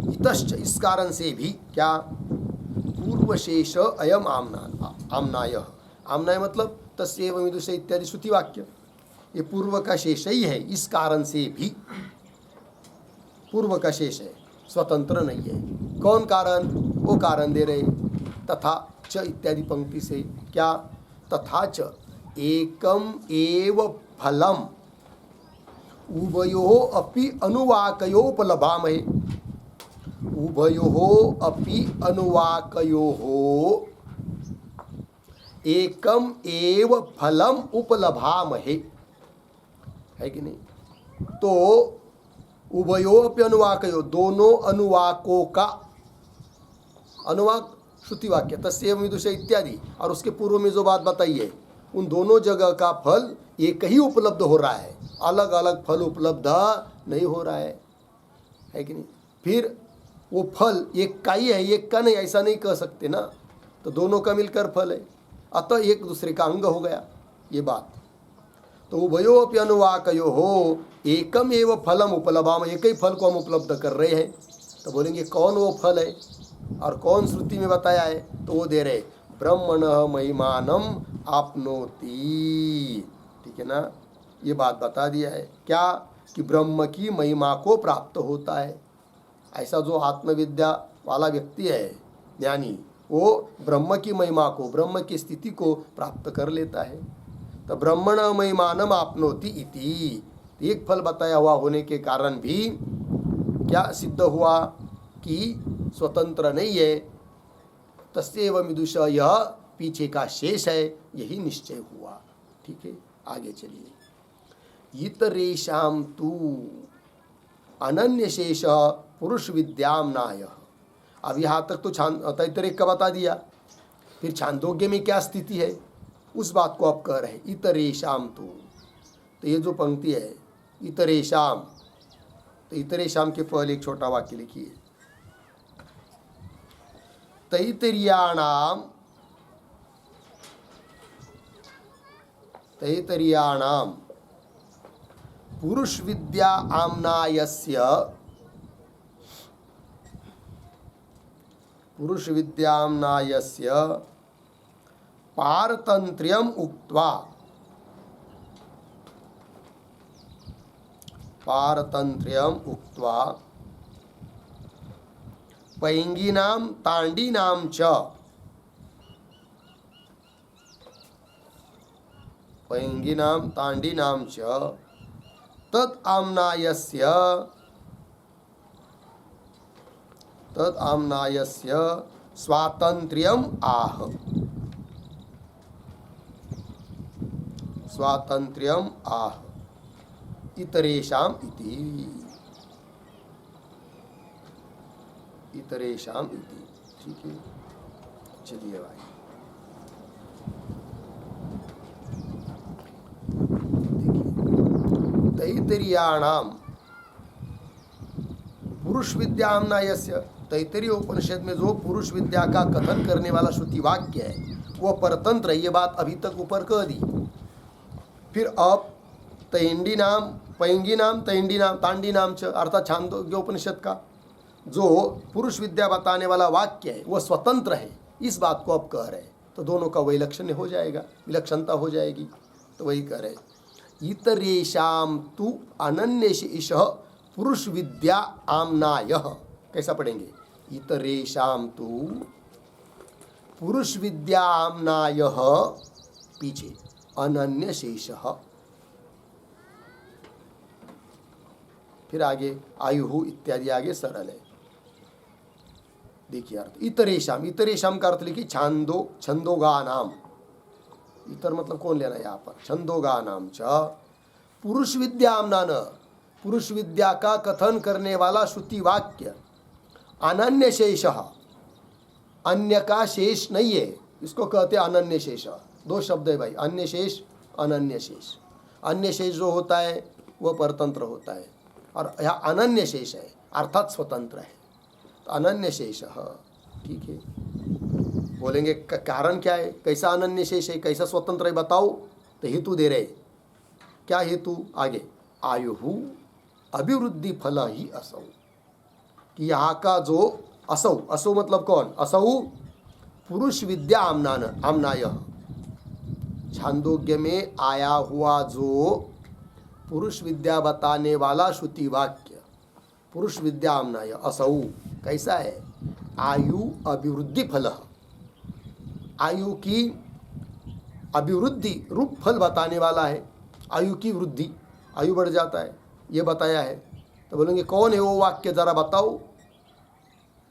इतश्च, इस कारण से भी क्या, पूर्वशेष अयम आमना, आमनाय, आमनाय मतलब तस्यैव विदुषः इत्यादि श्रुति वाक्य, ये पूर्व का शेष ही है, इस कारण से भी पूर्व का शेष है, स्वतंत्र नहीं है। कौन कारण, वो कारण दे रहे तथा च इत्यादि पंक्ति से, क्या तथा च एकम एव फलम उभयोः अपि अनुवाकयोपलभामहे। उभयोः अपि अनुवाकयोः एकम एव फलम उपलभामहे, है कि नहीं? तो उभयोः अपि अनुवाकयोः, दोनों अनुवाकों का, अनुवाक श्रुति वाक्य तस्यैव विदुषे इत्यादि, और उसके पूर्व में जो बात बताई है, उन दोनों जगह का फल एक ही उपलब्ध हो रहा है, अलग अलग फल उपलब्ध नहीं हो रहा है कि नहीं? फिर वो फल एक का ही है, एक का नहीं, ऐसा नहीं कह सकते ना, तो दोनों का मिलकर फल है, अतः एक दूसरे का अंग हो गया ये बात। तो उभयोऽपि अनुवाकयोः एकम एव फलम उपलभाम, एक ही फल को हम उपलब्ध कर रहे हैं। तो बोलेंगे कौन वो फल है और कौन श्रुति में बताया है? तो वो दे रहे ब्रह्मणः महिमानम आपनोति, ठीक है ना? ये बात बता दिया है क्या कि ब्रह्म की महिमा को प्राप्त होता है। ऐसा जो आत्मविद्या वाला व्यक्ति है, ज्ञानी, वो ब्रह्म की महिमा को, ब्रह्म की स्थिति को प्राप्त कर लेता है। तो ब्रह्मण महिमानम आपनोति इति, एक फल बताया हुआ होने के कारण भी क्या सिद्ध हुआ कि स्वतंत्र नहीं है। तस्यैव विदुष, यह पीछे का शेष है, यही निश्चय हुआ। ठीक है, आगे चलिए। इतरेषां तु अनन्य शेष पुरुष विद्याम्नाय। अब यहाँ तक तो तैतरेय का बता दिया, फिर छांदोग्य में क्या स्थिति है उस बात को आप कह रहे हैं। इतरेषां तु, तो ये जो पंक्ति है इतरेषां, तो इतरेषां के पहले एक छोटा वाक्य लिखिए। तैतरीयाणाम, तैतरीयाणाम पुरुष विद्या आम्नायस्य, पुरुष विद्याम्नायस्य पारतंत्र्यम उक्त्वा, पारतंत्र्यम उक्त्वा पैंगिनां तांडीनां च, पैंगिनां तांडीनां च तत् आम्नायस्य, तत् आम्नायस्य स्वातंत्र्यम आह, स्वातंत्र्यम आह इतरेषां इति, इतरेषां इति। ठीक है, चलिए भाई, तैतरीयाणाम पुरुष विद्याम्नायस्य, तैतरीय उपनिषद में जो पुरुष विद्या का कथन करने वाला श्रुति वाक्य है वह परतंत्र है। ये बात अभी तक ऊपर कह दी। फिर अब तैंडी नाम, पैंगी नाम, तैंडी नाम, तांडी नाम च, अर्थात छांदोग्य उपनिषद का जो पुरुष विद्या बताने वाला वाक्य है वह स्वतंत्र है, इस बात को अब कह रहे हैं। तो दोनों का वैलक्षण्य हो जाएगा, विलक्षणता हो जाएगी। तो वही कह रहे इतरेषां तु अनन्येषः पुरुष विद्या आम्नायः। कैसा पढ़ेंगे? इतरेषां तु पुरुष विद्या आम्नायः, पीछे अनन्य शेषः, फिर आगे आयुः इत्यादि, आगे सरल है। देखिए अर्थ, इतरेषां, इतरेषां का अर्थ लिखिए छांदो, छंदोगानाम। इतर मतलब कौन लेना है यहाँ पर? छंदोगानाम च पुरुष विद्याम्नान, पुरुष विद्या का कथन करने वाला श्रुति वाक्य अनन्य शेषः, अन्य का शेष नहीं है, इसको कहते हैं अनन्य शेष। दो शब्द है भाई, अन्य शेष, अनन्य शेष। अन्य शेष जो होता है वह परतंत्र होता है, और यहाँ अनन्य शेष है अर्थात स्वतंत्र है। तो अनन्य शेष, ठीक है। बोलेंगे कारण क्या है, कैसा अनन्य शेष है, कैसा स्वतंत्र है, बताओ। तो हेतु दे रहे, क्या हेतु? आगे आयुः अभिवृद्धि फल ही असौ, कि यहाँ का जो असौ, असौ मतलब कौन? असौ पुरुष विद्या आम्नान, आम्नाय, छांदोग्य में आया हुआ जो पुरुष विद्या बताने वाला श्रुति वाक्य पुरुष विद्या आम्नाय असौ कैसा है? आयु अभिवृद्धि फल, आयु की अभिवृद्धि रूप फल बताने वाला है। आयु की वृद्धि, आयु बढ़ जाता है, ये बताया है। तो बोलेंगे कौन है वो वाक्य, जरा बताओ।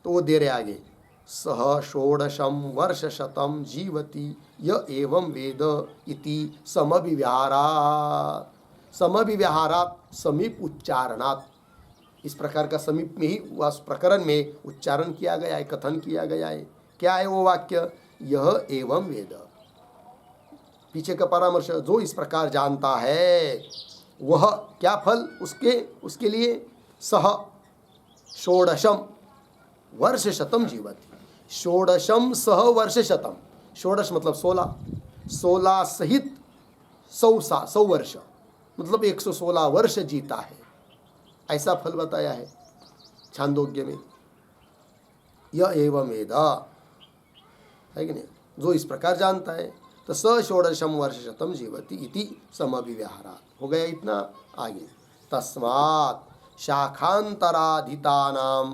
तो वो दे रहे आगे, सह षोडशम वर्ष शतम जीवति य एवं वेद इति समविव्याहारात्। समविव्याहारात् समीप उच्चारणात्, इस प्रकार का समीप में ही उस प्रकरण में उच्चारण किया गया है, कथन किया गया है। क्या है वो वाक्य, यह एवं वेद, पीछे का परामर्श, जो इस प्रकार जानता है वह क्या फल उसके लिए, सह षोडशम वर्ष शतम जीवति, षोडशम सह वर्ष शतम, षोडश मतलब 16, 16 सहित 100 वर्ष, मतलब 116 वर्ष जीता है, ऐसा फल बताया है छांदोग्य में। यह एवं वेद है कि नहीं, जो इस प्रकार जानता है। तो स षोडशम वर्ष शतम जीवति इति समविव्याहारात्, हो गया इतना। आगे, तस्मात् शाखांतराधितानां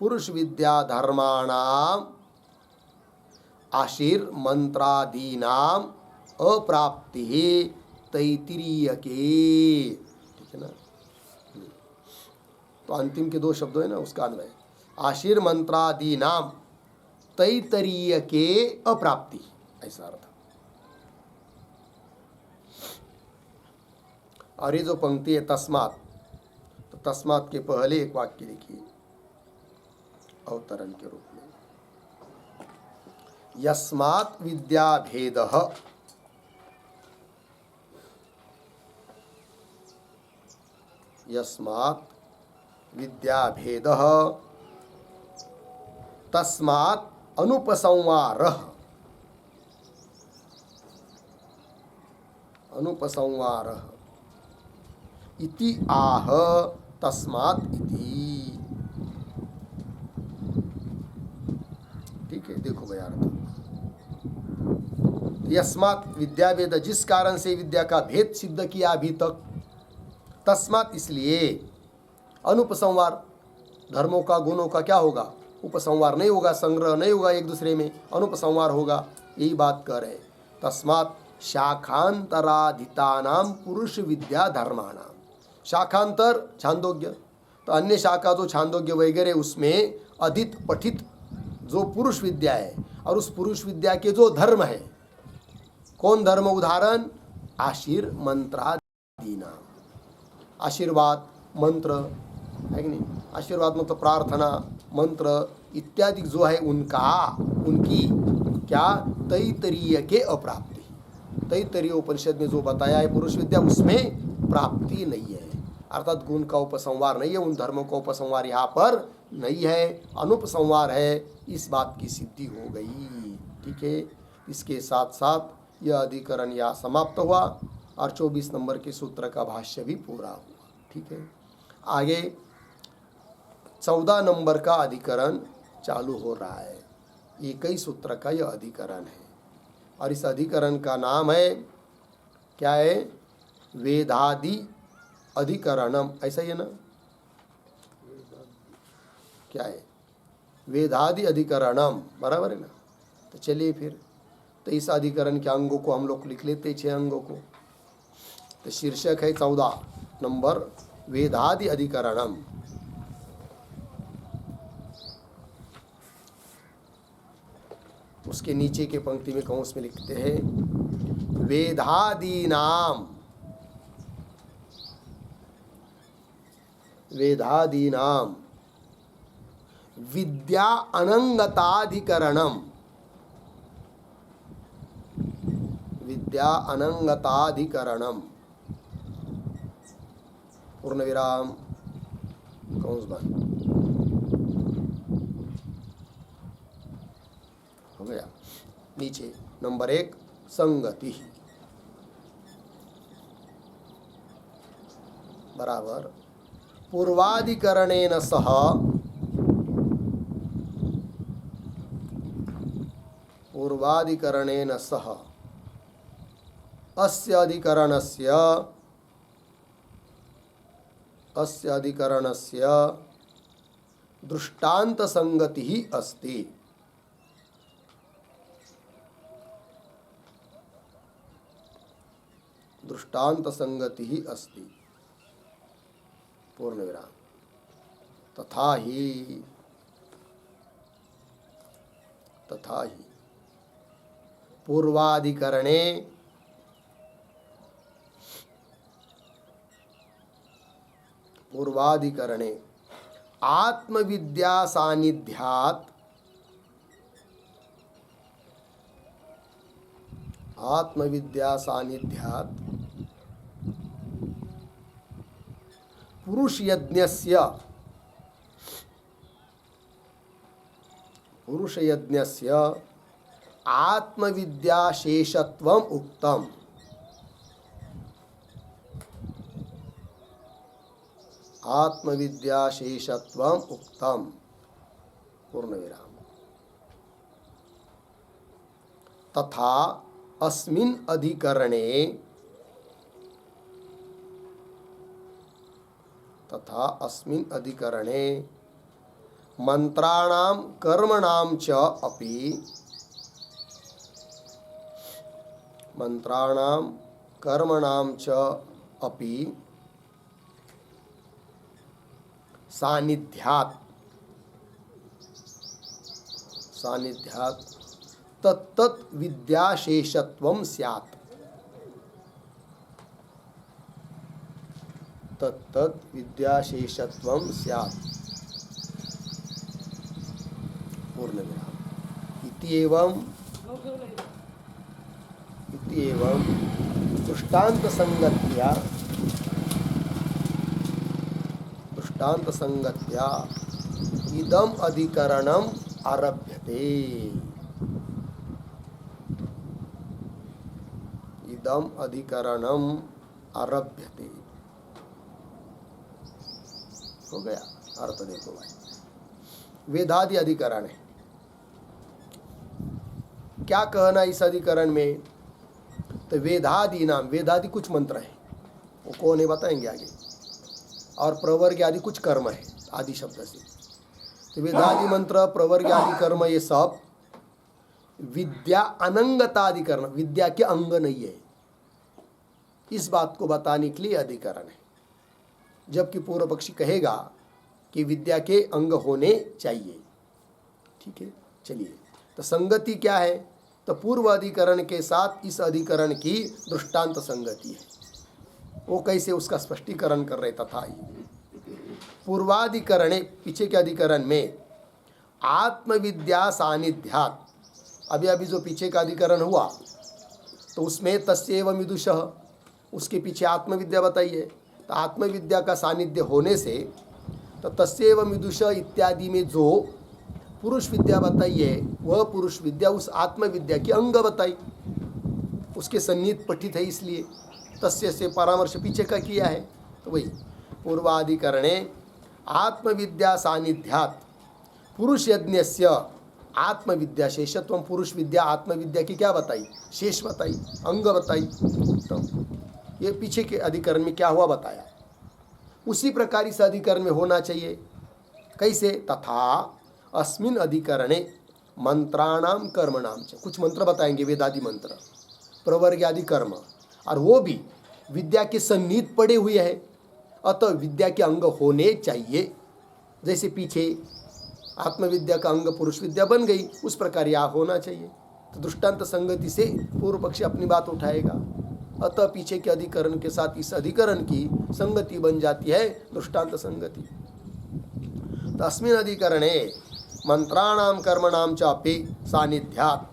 पुरुष विद्या धर्माणाम आशीर मंत्रादीनाम अप्राप्ति तैत्तिरीयके, ठीक है ना। तो अंतिम के 2 शब्द है ना, उसका अन्वय, आशीर मंत्रादीनाम तैत्तिरीयके अप्राप्ति, ऐसा अर्थ। और ये जो पंक्ति है तस्मात्, तो तस्मात् के पहले एक वाक्य लिखिए अवतरण के रूप में, यस्मात् विद्याभेदः, यस्मात् विद्याभेदः तस्मात् अनुपसंहारः, अनुपसंहारः इति आह तस्मात् इति, ठीक है। देखो भैया, यस्मात् विद्याभेद, जिस कारण से विद्या का भेद सिद्ध किया अभी तक, तस्मात् इसलिए, अनुपसंहार, धर्मों का गुणों का क्या होगा, उपसंहार नहीं होगा, संग्रह नहीं होगा एक दूसरे में, अनुपसंहार होगा, यही बात कर रहे हैं। तस्मात् शाखांतराधितानाम पुरुष विद्या धर्माणाम, शाखांतर छांदोग्य, तो अन्य शाखा जो छांदोग्य वगैरह उसमें अधित पठित जो पुरुष विद्या है, और उस पुरुष विद्या के जो धर्म है, कौन धर्म, उदाहरण आशीर मंत्रादीनाम, आशीर्वाद मंत्र है कि नहीं, आशीर्वाद मतलब प्रार्थना मंत्र इत्यादि जो है उनका, उनकी क्या, तैत्तिरीय के अप्राप्ति, तैत्तिरीय उपनिषद में जो बताया है पुरुष विद्या, उसमें प्राप्ति नहीं है, अर्थात गुण का उपसंहार नहीं है, उन धर्मों का उपसंहार यहाँ पर नहीं है, अनुपसंहार है, इस बात की सिद्धि हो गई, ठीक है। इसके साथ साथ यह अधिकरण यहाँ समाप्त हुआ और 24 नंबर के सूत्र का भाष्य भी पूरा हुआ, ठीक है। आगे 14 नंबर का अधिकरण चालू हो रहा है, एक ही सूत्र का यह अधिकरण है, और इस अधिकरण का नाम है, क्या है, वेदादि अधिकरणम, ऐसा ही है ना, क्या है, वेदादि अधिकरणम, बराबर है ना। तो चलिए फिर, तो इस अधिकरण के अंगों को हम लोग लिख लेते, 6 अंगों को। तो शीर्षक है 14 नंबर, वेदादि अधिकरणम। उसके नीचे के पंक्ति में कौंस में लिखते हैं, वेदादीनाम, वेदादीनाम विद्या अनंगताधिकरणम, विद्या अनंगताधिकरणम, पूर्ण विराम कौंस बंद, हो गया। नीचे नंबर 1 संगति, बराबर पूर्वाधिकरणेन सह, पूर्वाधिकरणेन सह अस्य अधिकरणस्य, अस्य अधिकरणस्य दृष्टांत संगति ही अस्ति, दृष्टांत संगति ही अस्ति। पूर्ण विराम। तथा ही पूर्वाधिकरणे आत्मविद्या सानिध्यात् पुरुषयज्ञस्य आत्मविद्याशेषत्वम् उक्तम्। आत्मविद्याशेषत्वम् उक्तम्। पूर्ण विराम। तथा अस्मिन् अधिकरणे मंत्राणां कर्मणां च अपि सानिध्यात् तत्तत् विद्याशेषत्वं स्यात्। पूर्ण विराम। इति एवं दृष्टांत संगत्या इदम अधिकरणम आरभ्यते। हो गया। अर्थ देखो भाई, वेदादि अधिकरण है। क्या कहना इस अधिकरण में? तो वेदादि कुछ मंत्र है, वो कौन है बताएंगे आगे। और प्रवर्ग आदि कुछ कर्म है आदि शब्द से। तो वेदादि मंत्र, प्रवर्ग आदि कर्म, ये सब विद्या अनंगतादि कर्म, विद्या के अंग नहीं है, इस बात को बताने के लिए अधिकरण है। जबकि पूर्व पक्षी कहेगा कि विद्या के अंग होने चाहिए। ठीक है, चलिए। तो संगति क्या है? तो पूर्व अधिकरण के साथ इस अधिकरण की दृष्टांत संगति है। वो कैसे, उसका स्पष्टीकरण कर रहे। तथा ही पूर्वाधिकरणे, पीछे के अधिकरण में आत्मविद्या सानिध्यात्, अभी जो पीछे का अधिकरण हुआ तो उसमें तस्यैव विदुषः, उसके पीछे आत्मविद्या बताइए। तो आत्मविद्या का सानिध्य होने से तो तस्यैव विदुषः इत्यादि में जो पुरुष विद्या बताई है, वह पुरुष विद्या उस आत्मविद्या की अंग बताई, उसके सन्निहित पठित है, इसलिए तस्य से परामर्श पीछे का किया है। तो वही पूर्वाधिकरणे आत्मविद्या सानिध्यात् पुरुष यज्ञस्य आत्मविद्या शेषत्वम। पुरुष विद्या आत्मविद्या की क्या बताई? शेष बताई, अंग बताई। तो ये पीछे के अधिकरण में क्या हुआ बताया, उसी प्रकार इस अधिकरण में होना चाहिए। कैसे? तथा अस्मिन् अधिकरणे मंत्राणाम कर्मणाम च, कुछ मंत्र बताएंगे, वेदादि मंत्र, प्रवर्ग आदि कर्म, और वो भी विद्या के सन्निहित पड़े हुए हैं, अतः विद्या के अंग होने चाहिए। जैसे पीछे आत्मविद्या का अंग पुरुष विद्या बन गई, उस प्रकार यह होना चाहिए। तो दृष्टांत संगति से पूर्व पक्षी अपनी बात उठाएगा, अतः पीछे के अधिकरण के साथ इस अधिकरण की संगति बन जाती है, दृष्टांत संगति। तो अस्मिन् अधिकरणे मंत्राणाम कर्मणाम च अपि सानिध्यात्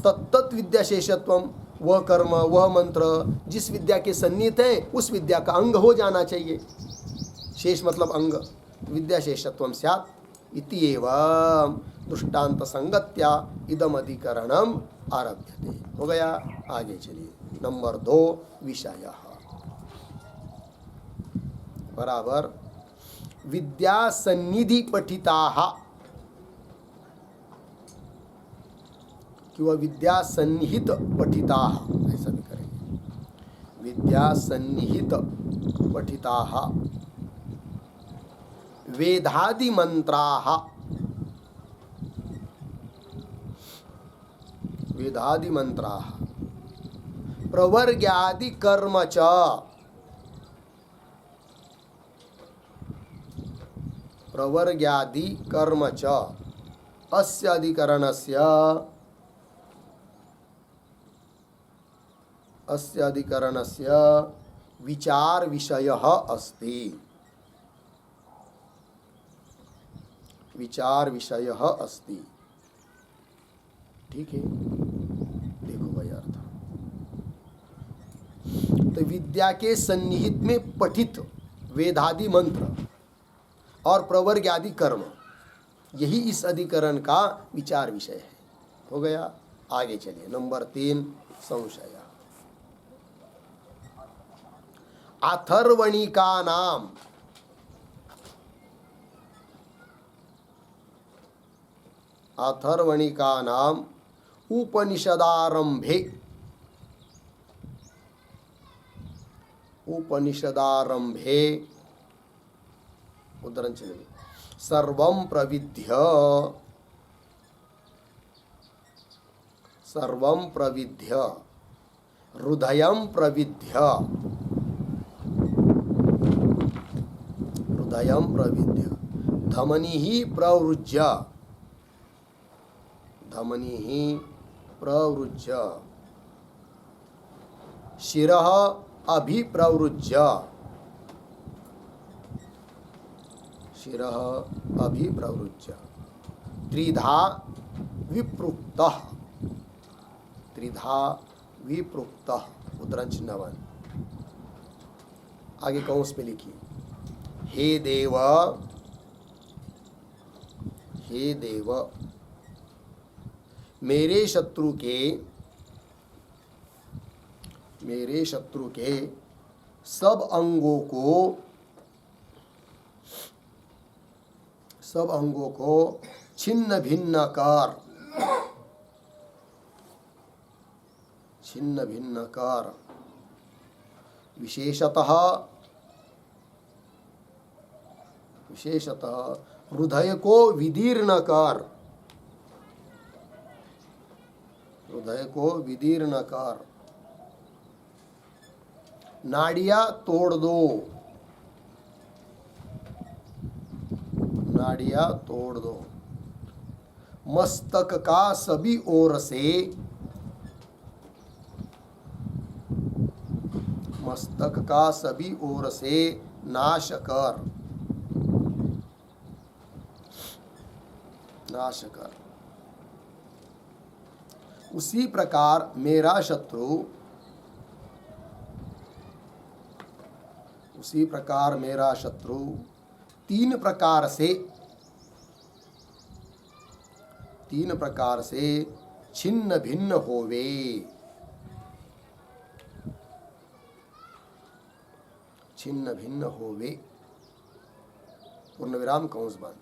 तत्तत् विद्याशेषत्वम, वह कर्म वह मंत्र जिस विद्या के सन्निहित है उस विद्या का अंग हो जाना चाहिए। शेष मतलब अंग, विद्याशेषत्वम स्यात् इति एवं दृष्टांत संगत्या इदम अधिकरणम आरभ्यते। हो गया। आगे चलिए। नंबर 2 विषय बराबर विद्या सन्निधि पठिताः, कि वह विद्या सन्निहित पठिताः, ऐसा भी करेंगे। विद्या सन्निहित पठिताः वेदादि मंत्राः, प्रवर्ग्यादि कर्म च, प्रवर्ग्यादि कर्म च अस्य अधिकरणस्य, अस्य अधिकरणस्य विचार विषयः अस्ति, विचार विषयः अस्ति। ठीक है, देखो भाई अर्थ। तो विद्या के सन्निहित में पठित वेदादि मंत्र और प्रवर्ग आदि कर्म, यही इस अधिकरण का विचार विषय है। हो गया। आगे चलिए, नंबर 3 संशय। अथर्वणिका नाम, अथर्वणिका नाम उपनिषदारंभे, उपनिषदारंभे उदाहरण चलिए, सर्वं प्रविद्य, सर्वं प्रविद्य, हृदयं प्रविद्य, हृदयं प्रविद्य, धमनिः प्रवृज्य, धमनिः प्रवृज्य, शिरः अभिप्रवृज्य, शिरः अभिप्रवृज्य, त्रिधा विप्रुक्तः, त्रिधा विप्रुक्तः। उदाहरण चिन्ह 1। आगे कौंस में लिखिए, हे देव, हे देव, मेरे शत्रु के, मेरे शत्रु के सब अंगों को, सब अंगों को छिन्न भिन्न कर, छिन्न भिन्न कर, विशेषतः, विशेषतः हृदय को विदीर्ण कर, हृदय को विदीर्ण कर, नाड़ियां तोड़ दो, नाड़ियां तोड़ दो, मस्तक का सभी ओर से, मस्तक का सभी ओर से नाश कर, नाश कर। उसी प्रकार मेरा शत्रु, उसी प्रकार मेरा शत्रु 3 प्रकार से, 3 प्रकार से छिन्न भिन्न होवे, छिन्न भिन्न होवे, पूर्ण विराम कंस बंद।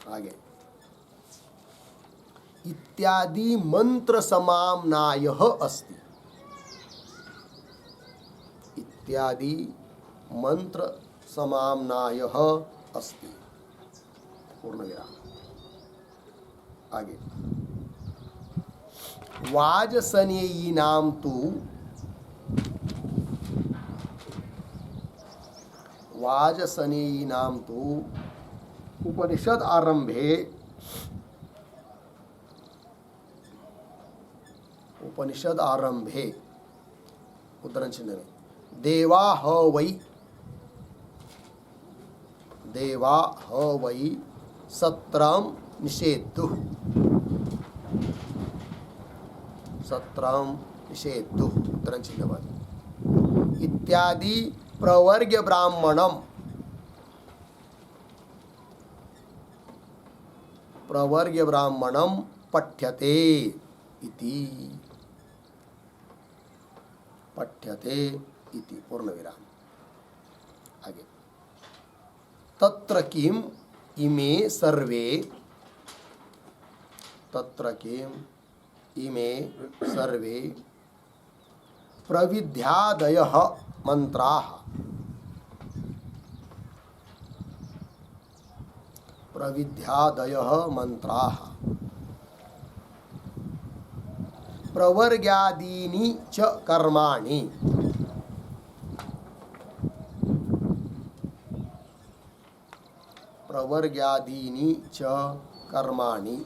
आगे, इत्यादि मंत्र समाम्नायः अस्ति, इत्यादि मंत्र समाम्नायः अस्ति, पूर्ण विराम। आगे, वाजसनेयीनां तु, वाजसनेयीनां तु उपनिषद आरंभे, उपनिषद आरंभे उदाहरण चिन्ह में, देवा ह वै, देवा ह वै सत्रम निषेधुः, सत्रम निषेधुः, उदाहरण चिन्ह में, इत्यादि प्रवर्ग्य ब्राह्मणम, प्रवर्ग्य ब्राह्मणम पठ्यते इति, पठ्यते इति, पूर्ण विराम। आगे, तत्र किम इमे सर्वे, तत्र किम इमे सर्वे प्रविद्यादयः मंत्राः, प्रविद्यादयः मंत्राः, प्रवर्ग्यादीनि च कर्माणि। प्रवर्ग्यादीनि च कर्माणि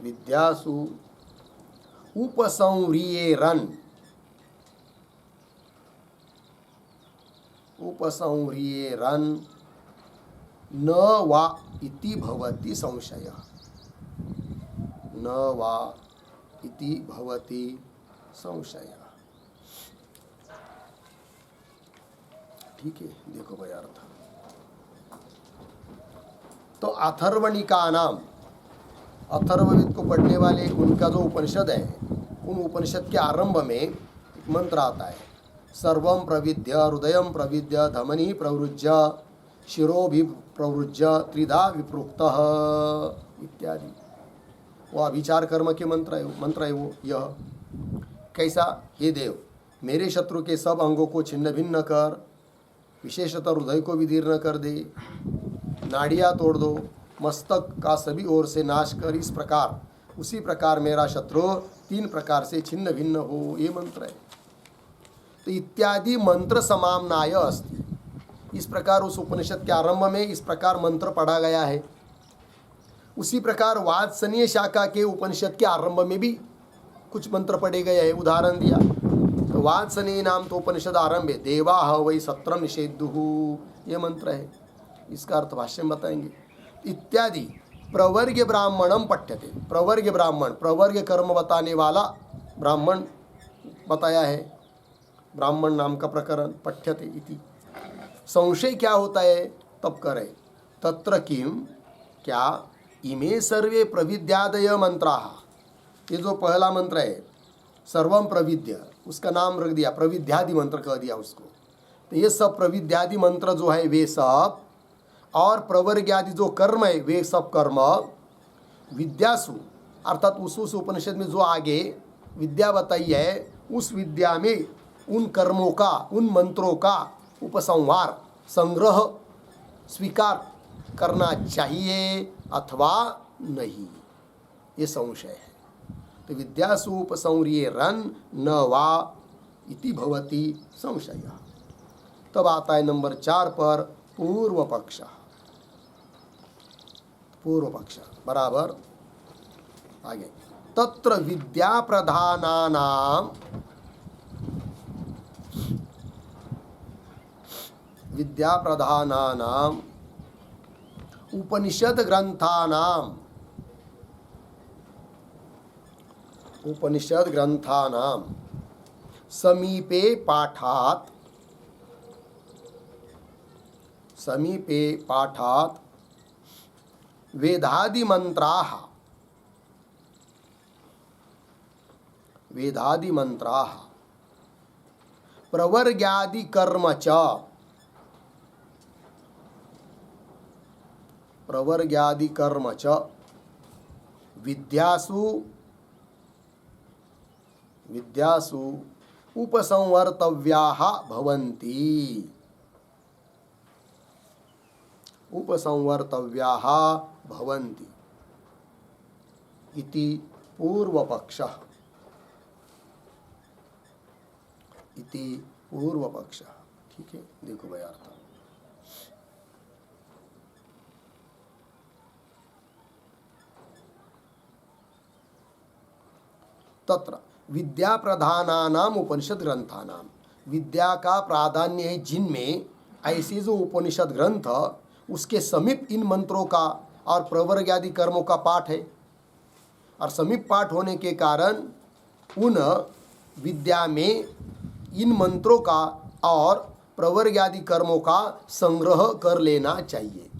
विद्यासु उपसंह्रियेरन् न वा इति भवति संशयः। न वा इति भवति संशयः। ठीक है, देखो भाई अर्थ। तो अथर्वणिका नाम, अथर्ववेद को पढ़ने वाले उनका जो उपनिषद है, उन उपनिषद के आरंभ में एक मंत्र आता है, सर्वं प्रविद्य हृदयं प्रविद्य धमनी प्रवृज्य शिरोभि प्रवृज्य त्रिधा विप्रोक्तः इत्यादि। वो अभिचार कर्म के मंत्र है वो। यह कैसा? हे देव, मेरे शत्रु के सब अंगों को छिन्न भिन्न कर, विशेषतः हृदय को भी दीर्घ कर दे, नाड़ियाँ तोड़ दो, मस्तक का सभी ओर से नाश कर, इस प्रकार उसी प्रकार मेरा शत्रु 3 प्रकार से छिन्न भिन्न हो, ये मंत्र है। तो इत्यादि मंत्र समाम्नाय अस्ति। इस प्रकार उस उपनिषद के आरंभ में इस प्रकार मंत्र पढ़ा गया है। उसी प्रकार वात्सनीय शाखा के उपनिषद के आरंभ में भी कुछ मंत्र पढ़े गए हैं। उदाहरण दिया तो वात्सनीय नाम तो उपनिषद आरंभ है, देवाः वै सत्रम निषेधुः, ये मंत्र है। इसका अर्थ भाष्य में बताएंगे। इत्यादि प्रवर्ग्य ब्राह्मणम पठ्यते। प्रवर्ग्य ब्राह्मण, प्रवर्ग्य कर्म बताने वाला ब्राह्मण बताया है, ब्राह्मण नाम का प्रकरण पठ्यते इति। संशय क्या होता है तब करे, तत्र किम, क्या, इमे सर्वे प्रविद्यादय मंत्राः, ये जो पहला मंत्र है सर्वम प्रविद्य, उसका नाम रख दिया प्रविद्यादि मंत्र कह दिया उसको। तो ये सब प्रविद्यादि मंत्र जो है वे सब, और प्रवर्ग्यादि जो कर्म है वे सब कर्म विद्यासु, अर्थात उस उपनिषद में जो आगे विद्या बताई है, उस विद्या में उन कर्मों का, उन मंत्रों का उपसंहार, संग्रह, स्वीकार करना चाहिए अथवा नहीं, ये संशय है। तो विद्यासु उपसंह्रियेरन् न वा इति भवति संशयः। तब आता है नंबर 4 पर पूर्व पक्ष। पूर्व पक्ष बराबर आगे, तत्र विद्या प्रधानानाम, विद्या प्रधानानाम उपनिषद ग्रंथानाम, उपनिषद ग्रंथानाम समीपे पाठात, समीपे पाठात वेदादि मंत्राः, वेदादि मंत्राः प्रवर्ग्यादि कर्म च, प्रवर्ग्यादि कर्म च विद्यासु, विद्यासु उपसंवर्तव्याः भवन्ति, उपसंवर्तव्याः भवन्ति इति पूर्वपक्षः, इति पूर्वपक्षः। ठीक है, देखो भाई अर्थ। तत्र विद्या प्रधानानाम उपनिषद ग्रंथानाम, विद्या का प्राधान्य है जिनमें ऐसे जो उपनिषद ग्रंथ, उसके समीप इन मंत्रों का और प्रवर्ग्यादि कर्मों का पाठ है, और समीप पाठ होने के कारण उन विद्या में इन मंत्रों का और प्रवर्ग्यादि कर्मों का संग्रह कर लेना चाहिए,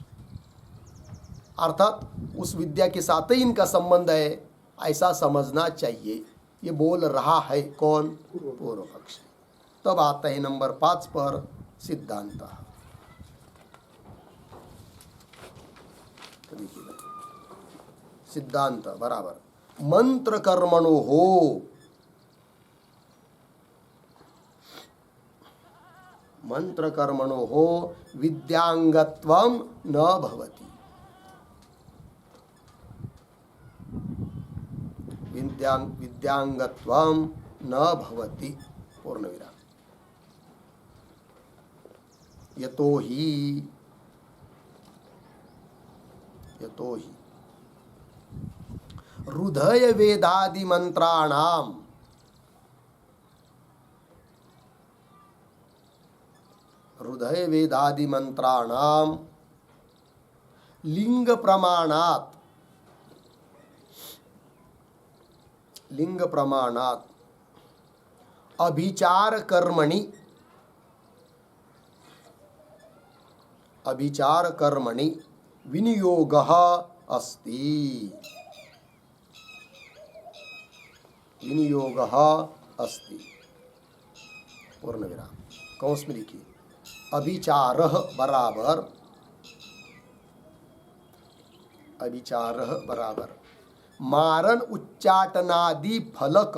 अर्थात उस विद्या के साथ ही इनका संबंध है, ऐसा समझना चाहिए। ये बोल रहा है कौन? पूर्व पक्ष। तब आता है नंबर 5 पर सिद्धांत। सिद्धांत बराबर मंत्र कर्मणो हो, मंत्र कर्मणो हो विद्यांगत्वम न भवति, विद्यांगत्वम न भवति। पूर्ण विराम। यतो ही हृदय वेदादि मंत्राणाम लिंग प्रमाणात अभिचार कर्मणि विनियोगः अस्ति। पूर्ण विराम। कौंस में लिखिए अभिचारः बराबर मारण उच्चाटनादि फलक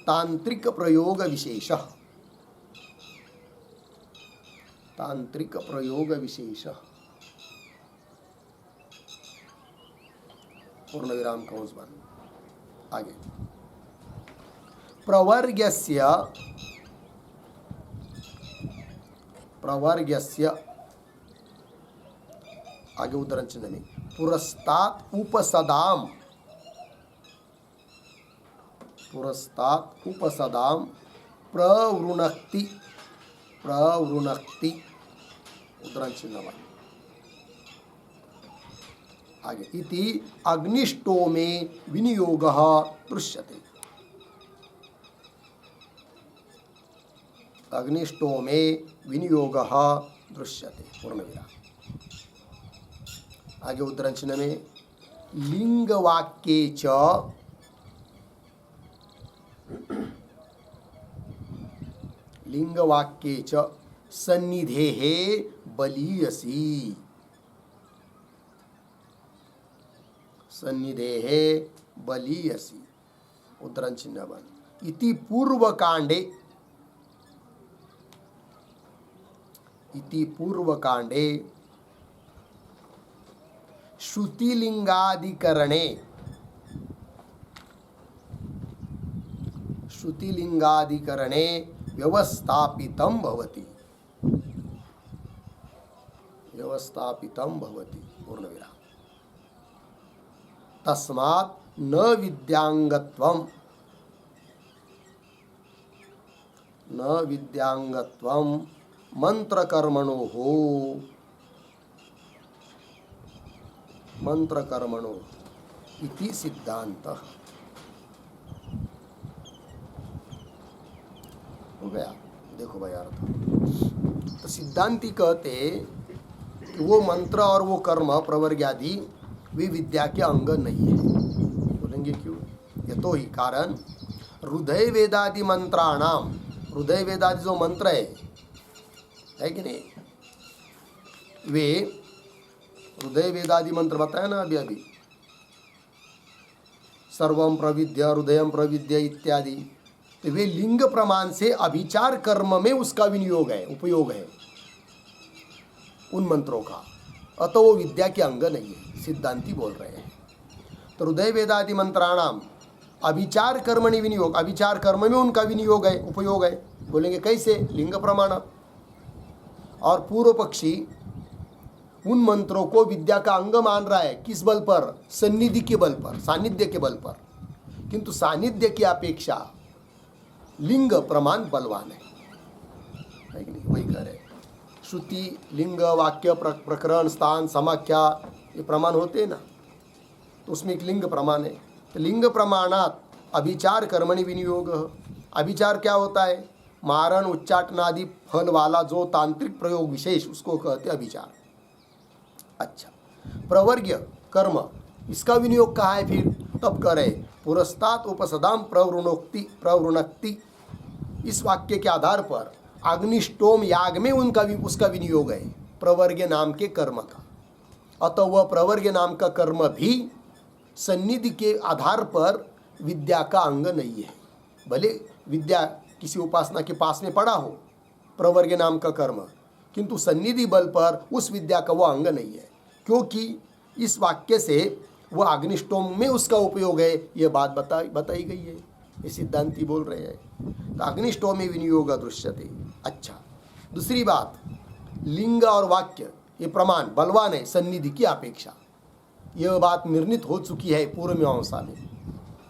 तांत्रिक प्रयोग विशेष। पूर्ण विराम कंस बंद। आगे प्रवर्ग्यस्य आगे उदाहरण चिन्ह में पुरस्तात् उपसदाम प्रवृणक्ति उदाहरण चिन्ह। आगे इति अग्निष्टोमे विनियोगः दृश्यते। पूर्ण विराम। आगे उदाहरण चिन्ह में लिंगवाक्ये च सन्निधेः बलीयसी। उदाहरण चिन्ह बन। इति पूर्वकांडे श्रुतिलिंगाधिकरणे व्यवस्थापितं भवति। पूर्ण विराम। तस्मात् न विद्यांगत्वं मंत्रकर्मणो इति सिद्धांतः। हो गया। देखो भाई अर्थ तो सिद्धांती कहते कि वो मंत्र और वो कर्म प्रवर्ग आदि वे विद्या के अंग नहीं है। बोलेंगे क्यों? यतो ही कारण हृदय वेदादि मंत्राणाम, हृदय वेदादि जो मंत्र है कि नहीं, वे हृदय वेदादि मंत्र बताया ना अभी सर्वम प्रविद्य हृदयम प्रविद्य इत्यादि, तो वे लिंग प्रमाण से अभिचार कर्म में उसका विनियोग है, उपयोग है उन मंत्रों का। अतः वो विद्या के अंग नहीं है, सिद्धांती बोल रहे हैं। तो हृदय वेदादि मंत्राणाम अभिचार कर्मणि विनियोग, अभिचार कर्म में उनका विनियोग है, उपयोग है। बोलेंगे कैसे? लिंग प्रमाण। और पूर्व पक्षी उन मंत्रों को विद्या का अंग मान रहा है। किस बल पर? सन्निधि के बल पर, सानिध्य के बल पर। किंतु सानिध्य की अपेक्षा लिंग प्रमाण बलवान है कि नहीं? वही कह रहे। श्रुति, लिंग, वाक्य, प्रकरण, स्थान, समाख्या, ये प्रमाण होते हैं ना, तो उसमें एक लिंग प्रमाण है। तो लिंग प्रमाणात अभिचार कर्मणि विनियोग। अभिचार क्या होता है? मारण उच्चाटनादि फल वाला जो तांत्रिक प्रयोग विशेष, उसको कहते अभिचार। अच्छा, प्रवर्ग्य कर्म, इसका विनियोग कहाँ है फिर? तब करे पुरस्तात् उपसदाम प्रवृणक्ति। इस वाक्य के आधार पर अग्निष्टोम याग में उसका विनियोग है, प्रवर्ग्य नाम के कर्म का। अतः वह प्रवर्ग्य नाम का कर्म भी सन्निधि के आधार पर विद्या का अंग नहीं है। भले विद्या किसी उपासना के पास में पड़ा हो, प्रवर्ग्य नाम का कर्म, किंतु सन्निधि बल पर उस विद्या का वो अंग नहीं है, क्योंकि इस वाक्य से वह अग्निष्टोम में उसका उपयोग है, यह बात बताई गई है। ये सिद्धांती बोल रहे हैं। तो अग्निष्टोम में विनियोग दृश्यते। अच्छा, दूसरी बात, लिंग और वाक्य ये प्रमाण बलवान है सन्निधि की अपेक्षा, यह बात निर्णित हो चुकी है पूर्व मीमांसा में,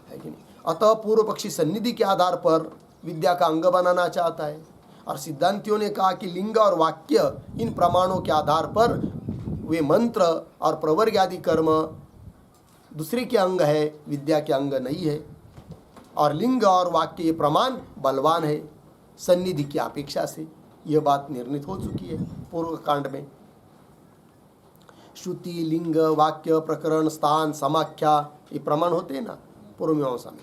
है कि नहीं। अतः पूर्व पक्षी सन्निधि के आधार पर विद्या का अंग बनाना चाहता है, और सिद्धांतियों ने कहा कि लिंग और वाक्य इन प्रमाणों के आधार पर वे मंत्र और प्रवर्ग आदि कर्म दूसरे के अंग है, विद्या के अंग नहीं है। और लिंग और वाक्य ये प्रमाण बलवान है सन्निधि की अपेक्षा से, यह बात निर्णित हो चुकी है पूर्व कांड में। श्रुति, लिंग, वाक्य, प्रकरण, स्थान, समाख्या ये प्रमाण होते हैं ना पूर्व मीमांसा में।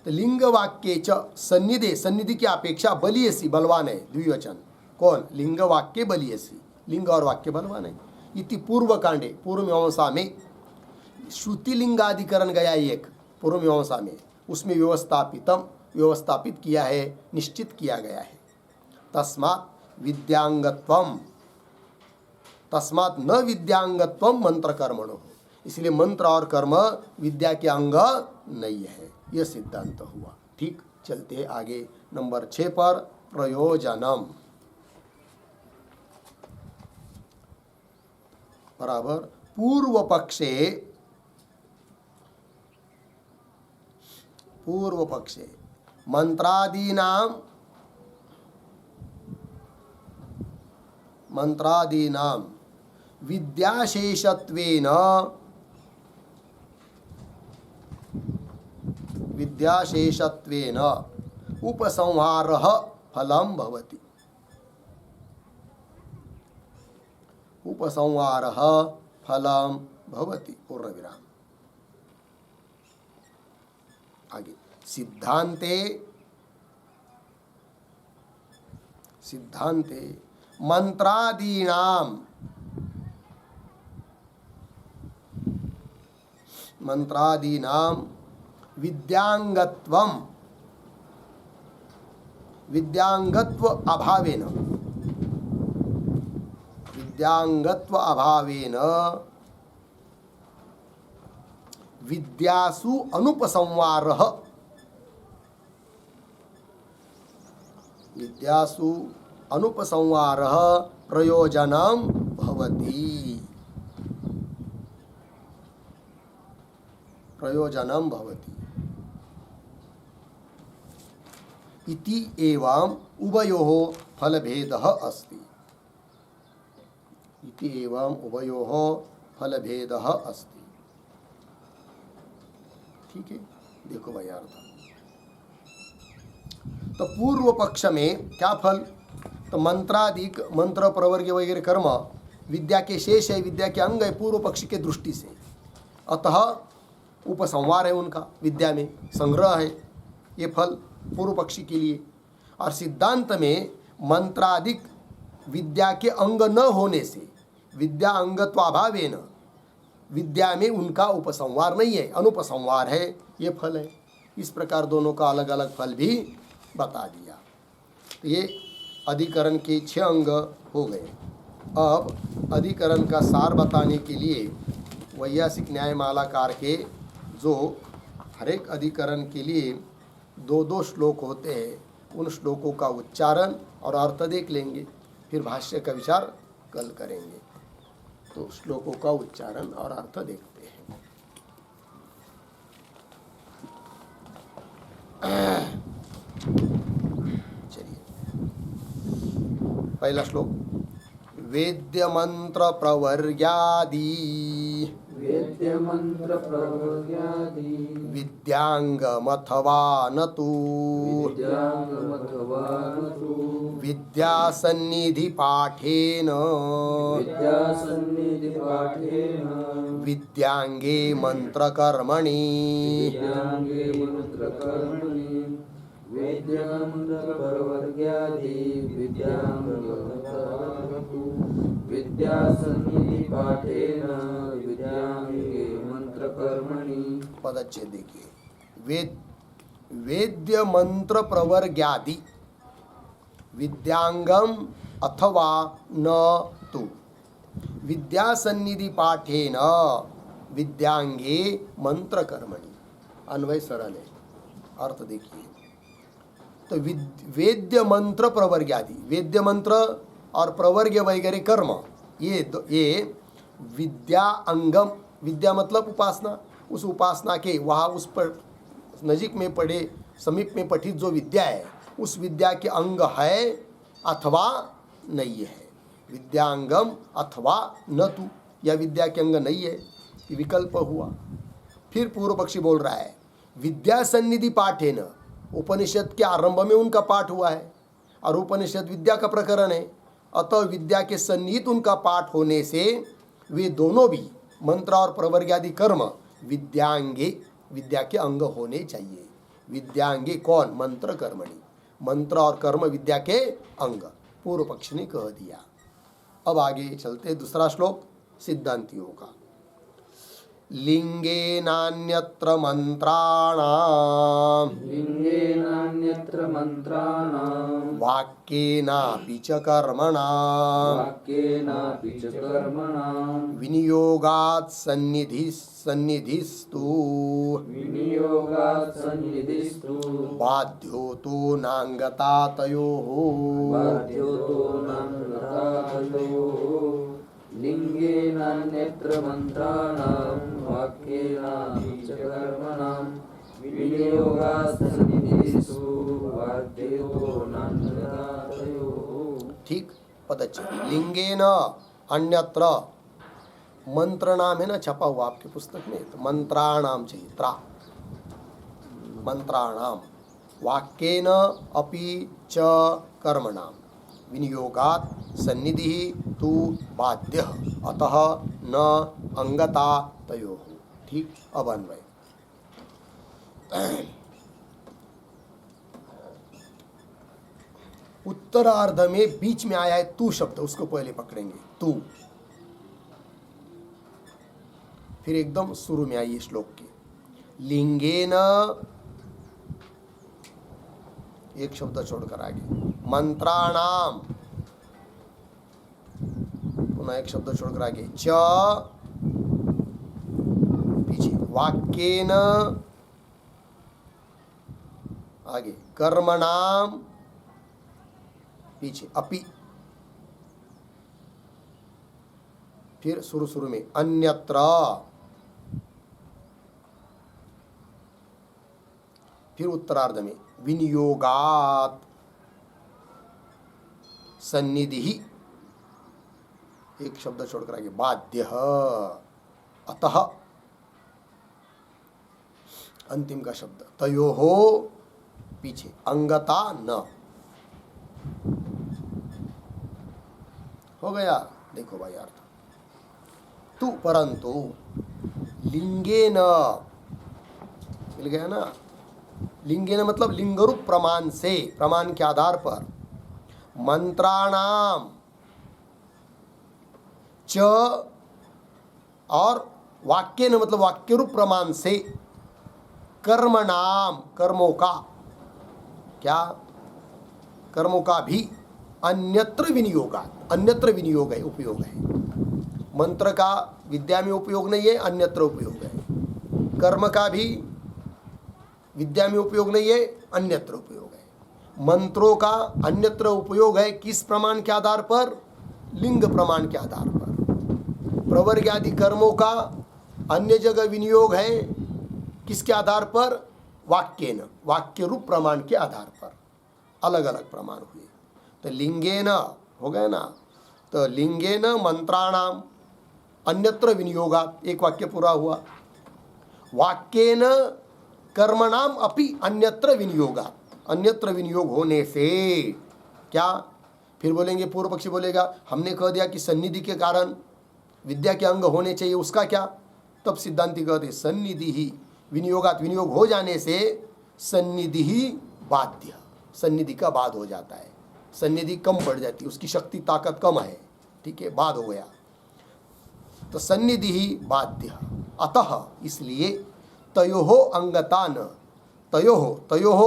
तो लिंग वाक्य च सन्निधि, सन्निधि की अपेक्षा बलियसी बलवान है, द्विवचन। कौन? लिंग वाक्य बलियसी, लिंग और वाक्य बलवान है। इति पूर्व कांडे, पूर्व मीमांसा में श्रुति लिंगाधिकरण गया एक पूर्व मीमांसा में, उसमें व्यवस्थापित किया है, निश्चित किया गया है। तस्मात् विद्यांगत्वम, तस्मात् न विद्यांगत्वम मंत्र कर्मणो, इसलिए मंत्र और कर्म विद्या के अंग नहीं है, यह सिद्धांत हुआ। ठीक, चलते हैं आगे नंबर 6 पर, प्रयोजनम बराबर पूर्व पक्षे मंत्रादीनां विद्याशेषत्वेन उपसंहारः फलं भवति। उपसंहारः फलं भवति। पूर्णविराम। आगे सिद्धांते मंत्रादीनां विद्यांगत्व अभावेन विद्यासु अनुपसंहारः प्रयोजनं भवति। इति एवं उभयोः फलभेदः अस्ति। ठीक है, देखो भाई अर्थ। तो पूर्व पक्ष में क्या फल? तो मंत्रादिक, मंत्र, प्रवर्ग वगैरह कर्म विद्या के शेष है, विद्या के अंग है पूर्व पक्ष के दृष्टि से। अतः उपसंहार है उनका, विद्या में संग्रह है, ये फल पूर्व पक्षी के लिए। और सिद्धांत में मंत्रादिक विद्या के अंग न होने से, विद्या अंगत्वाभावेन, विद्या में उनका उपसंहार नहीं है, अनुपसंहार है, ये फल है। इस प्रकार दोनों का अलग अलग फल भी बता दिया। तो ये अधिकरण के 6 अंग हो गए। अब अधिकरण का सार बताने के लिए वैयासिक न्यायमालाकार के जो हर एक अधिकरण के लिए 2-2 श्लोक होते हैं, उन श्लोकों का उच्चारण और अर्थ देख लेंगे, फिर भाष्य का विचार कल करेंगे। तो श्लोकों का उच्चारण और अर्थ देखते हैं। चलिए, पहला श्लोक। वेद्य मंत्र प्रवर्ग्यादि विद्यांगमथवा न तु विद्यासन्निधि पाठेन विद्यांगे मंत्रकर्मणि पदच्छेद देखिए। वेद्य मंत्र प्रवर्ग्यादि विद्यांगम अथवा न तु विद्या सन्निधि पाठेन विद्यांगे मंत्र कर्मणि। अन्वय सरल है, अर्थ देखिए। तो वेद्य मंत्र प्रवर्ग आदि, वेद्य मंत्र और प्रवर्ग वगैरह कर्म, ये विद्या अंगम, विद्या मतलब उपासना, उस उपासना के वहाँ उस पर नजीक में पढ़े, समीप में पठित जो विद्या है उस विद्या के अंग है अथवा नहीं है। विद्यांगम अथवा न तु, या विद्या के अंग नहीं है, ये विकल्प हुआ। फिर पूर्व पक्षी बोल रहा है विद्या सन्निधि पाठे न, उपनिषद के आरंभ में उनका पाठ हुआ है और उपनिषद विद्या का प्रकरण है, अतः विद्या के सन्निहित उनका पाठ होने से वे दोनों भी मंत्र और प्रवर्ग आदि कर्म विद्यांगे, विद्या के अंग होने चाहिए। विद्यांगे कौन? मंत्र कर्मणि, मंत्र और कर्म विद्या के अंग, पूर्व पक्ष ने कह दिया। अब आगे चलते दूसरा श्लोक सिद्धांतियों का। लिंगे नान्यत्र मंत्राणाम, लिंगे नान्यत्र मंत्राणाम, वाक्येनापि च कर्मणाम, वाक्येनापि च कर्मणाम, विनियोगात् सन्निधिस्तु विनियोगात् सन्निधिस्तु बाध्यो तो नांगता तयोः, बाध्यो तो नान्गता तयोः। लिंगे नान्यत्र मंत्राणाम, वाक्येनापि च कर्मणाम, विनियोगात् सन्निधिस्तु बाध्यो तो नान्गता तयोः। ठीक पदच्छेद। लिंगेन अन्यत्र, मंत्र नाम है ना छपा हुआ आपके पुस्तक में, तो मंत्राणाम चाहिए, त्रा मंत्राणाम, वाक्येन अपि च कर्मणाम, विनियोगात् सन्निधि तु बाध्य अतः न अंगता तयोः। ठीक, अब अन्वय। उत्तरार्ध में बीच में आया है तू शब्द, उसको पहले पकड़ेंगे, तू। फिर एकदम शुरू में आइए श्लोक के, लिंगेन, एक शब्द छोड़कर आगे, मंत्राणाम, पुनः एक शब्द छोड़कर आगे, च, पीछे वाक्येन, आगे कर्मणाम, पीछे अपि, फिर शुरू में अन्यत्र, फिर उत्तरार्ध में विनियोगात् सन्निधि, एक शब्द छोड़कर आगे बाध्य अतः, अंतिम का शब्द तयोः, पीछे अंगता न। हो गया, देखो भाई अर्थ। तू परंतु लिंगेन, मिल गया ना, लिंगेन मतलब लिंगरूप प्रमाण से, प्रमाण के आधार पर, मंत्राणाम च और वाक्येन मतलब वाक्य रूप प्रमाण से, कर्मणाम कर्मों का, क्या कर्मों का भी, अन्यत्र विनियोगा, अन्यत्र विनियोग है, उपयोग है। मंत्र का विद्या में उपयोग नहीं है, अन्यत्र उपयोग है। कर्म का भी विद्या में उपयोग नहीं है, अन्यत्र उपयोग है। मंत्रों का अन्यत्र उपयोग है, किस प्रमाण के आधार पर? लिंग प्रमाण के आधार पर। प्रवर्ग आदि कर्मों का अन्य जगह विनियोग है, किसके आधार पर? वाक्येन, वाक्य रूप प्रमाण के आधार पर, अलग अलग प्रमाण हुए। तो लिंगेन हो गए ना, तो लिंगेन मंत्राणाम अन्यत्र विनियोगात्, एक वाक्य पूरा हुआ। वाक्येन कर्मणाम अपि अन्यत्र विनियोगात्, अन्यत्र विनियोग होने से क्या? फिर बोलेंगे, पूर्व पक्षी बोलेगा हमने कह दिया कि सन्निधि के कारण विद्या के अंग होने चाहिए, उसका क्या? तब सिद्धांति कहते सन्निधि ही विनियोगात्, विनियोग हो जाने से सन्निधि ही बाध्य, सन्निधि का बाद हो जाता है, सन्निधि कम पड़ जाती है, उसकी शक्ति ताकत कम है, ठीक है, बाद हो गया, तो सन्निधि ही बाध्य। अतः इसलिए तयोः अंगता न, तयोः, तयोः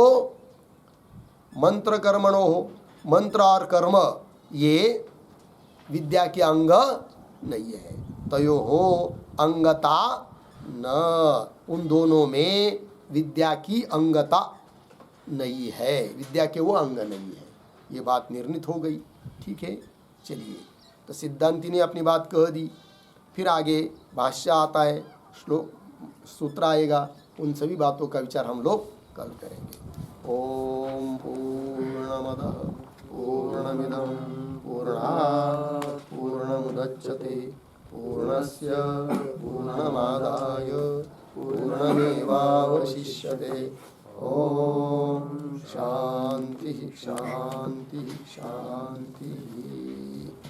मंत्र कर्मणोः, मंत्र और कर्म ये विद्या के अंग नहीं है। तयो हो अंगता न, उन दोनों में विद्या की अंगता नहीं है, विद्या के वो अंग नहीं है। ये बात निर्णित हो गई। ठीक है, चलिए, तो सिद्धांति ने अपनी बात कह दी। फिर आगे भाष्य आता है, श्लोक सूत्र आएगा, उन सभी बातों का विचार हम लोग कल करेंगे। ओम पूर्णमदः पूर्णमिदं पूर्णात् पूर्णमुदच्यते पूर्णस्य पूर्णमादाय पूर्णमेवावशिष्यते। ओम शांति शांति शांति।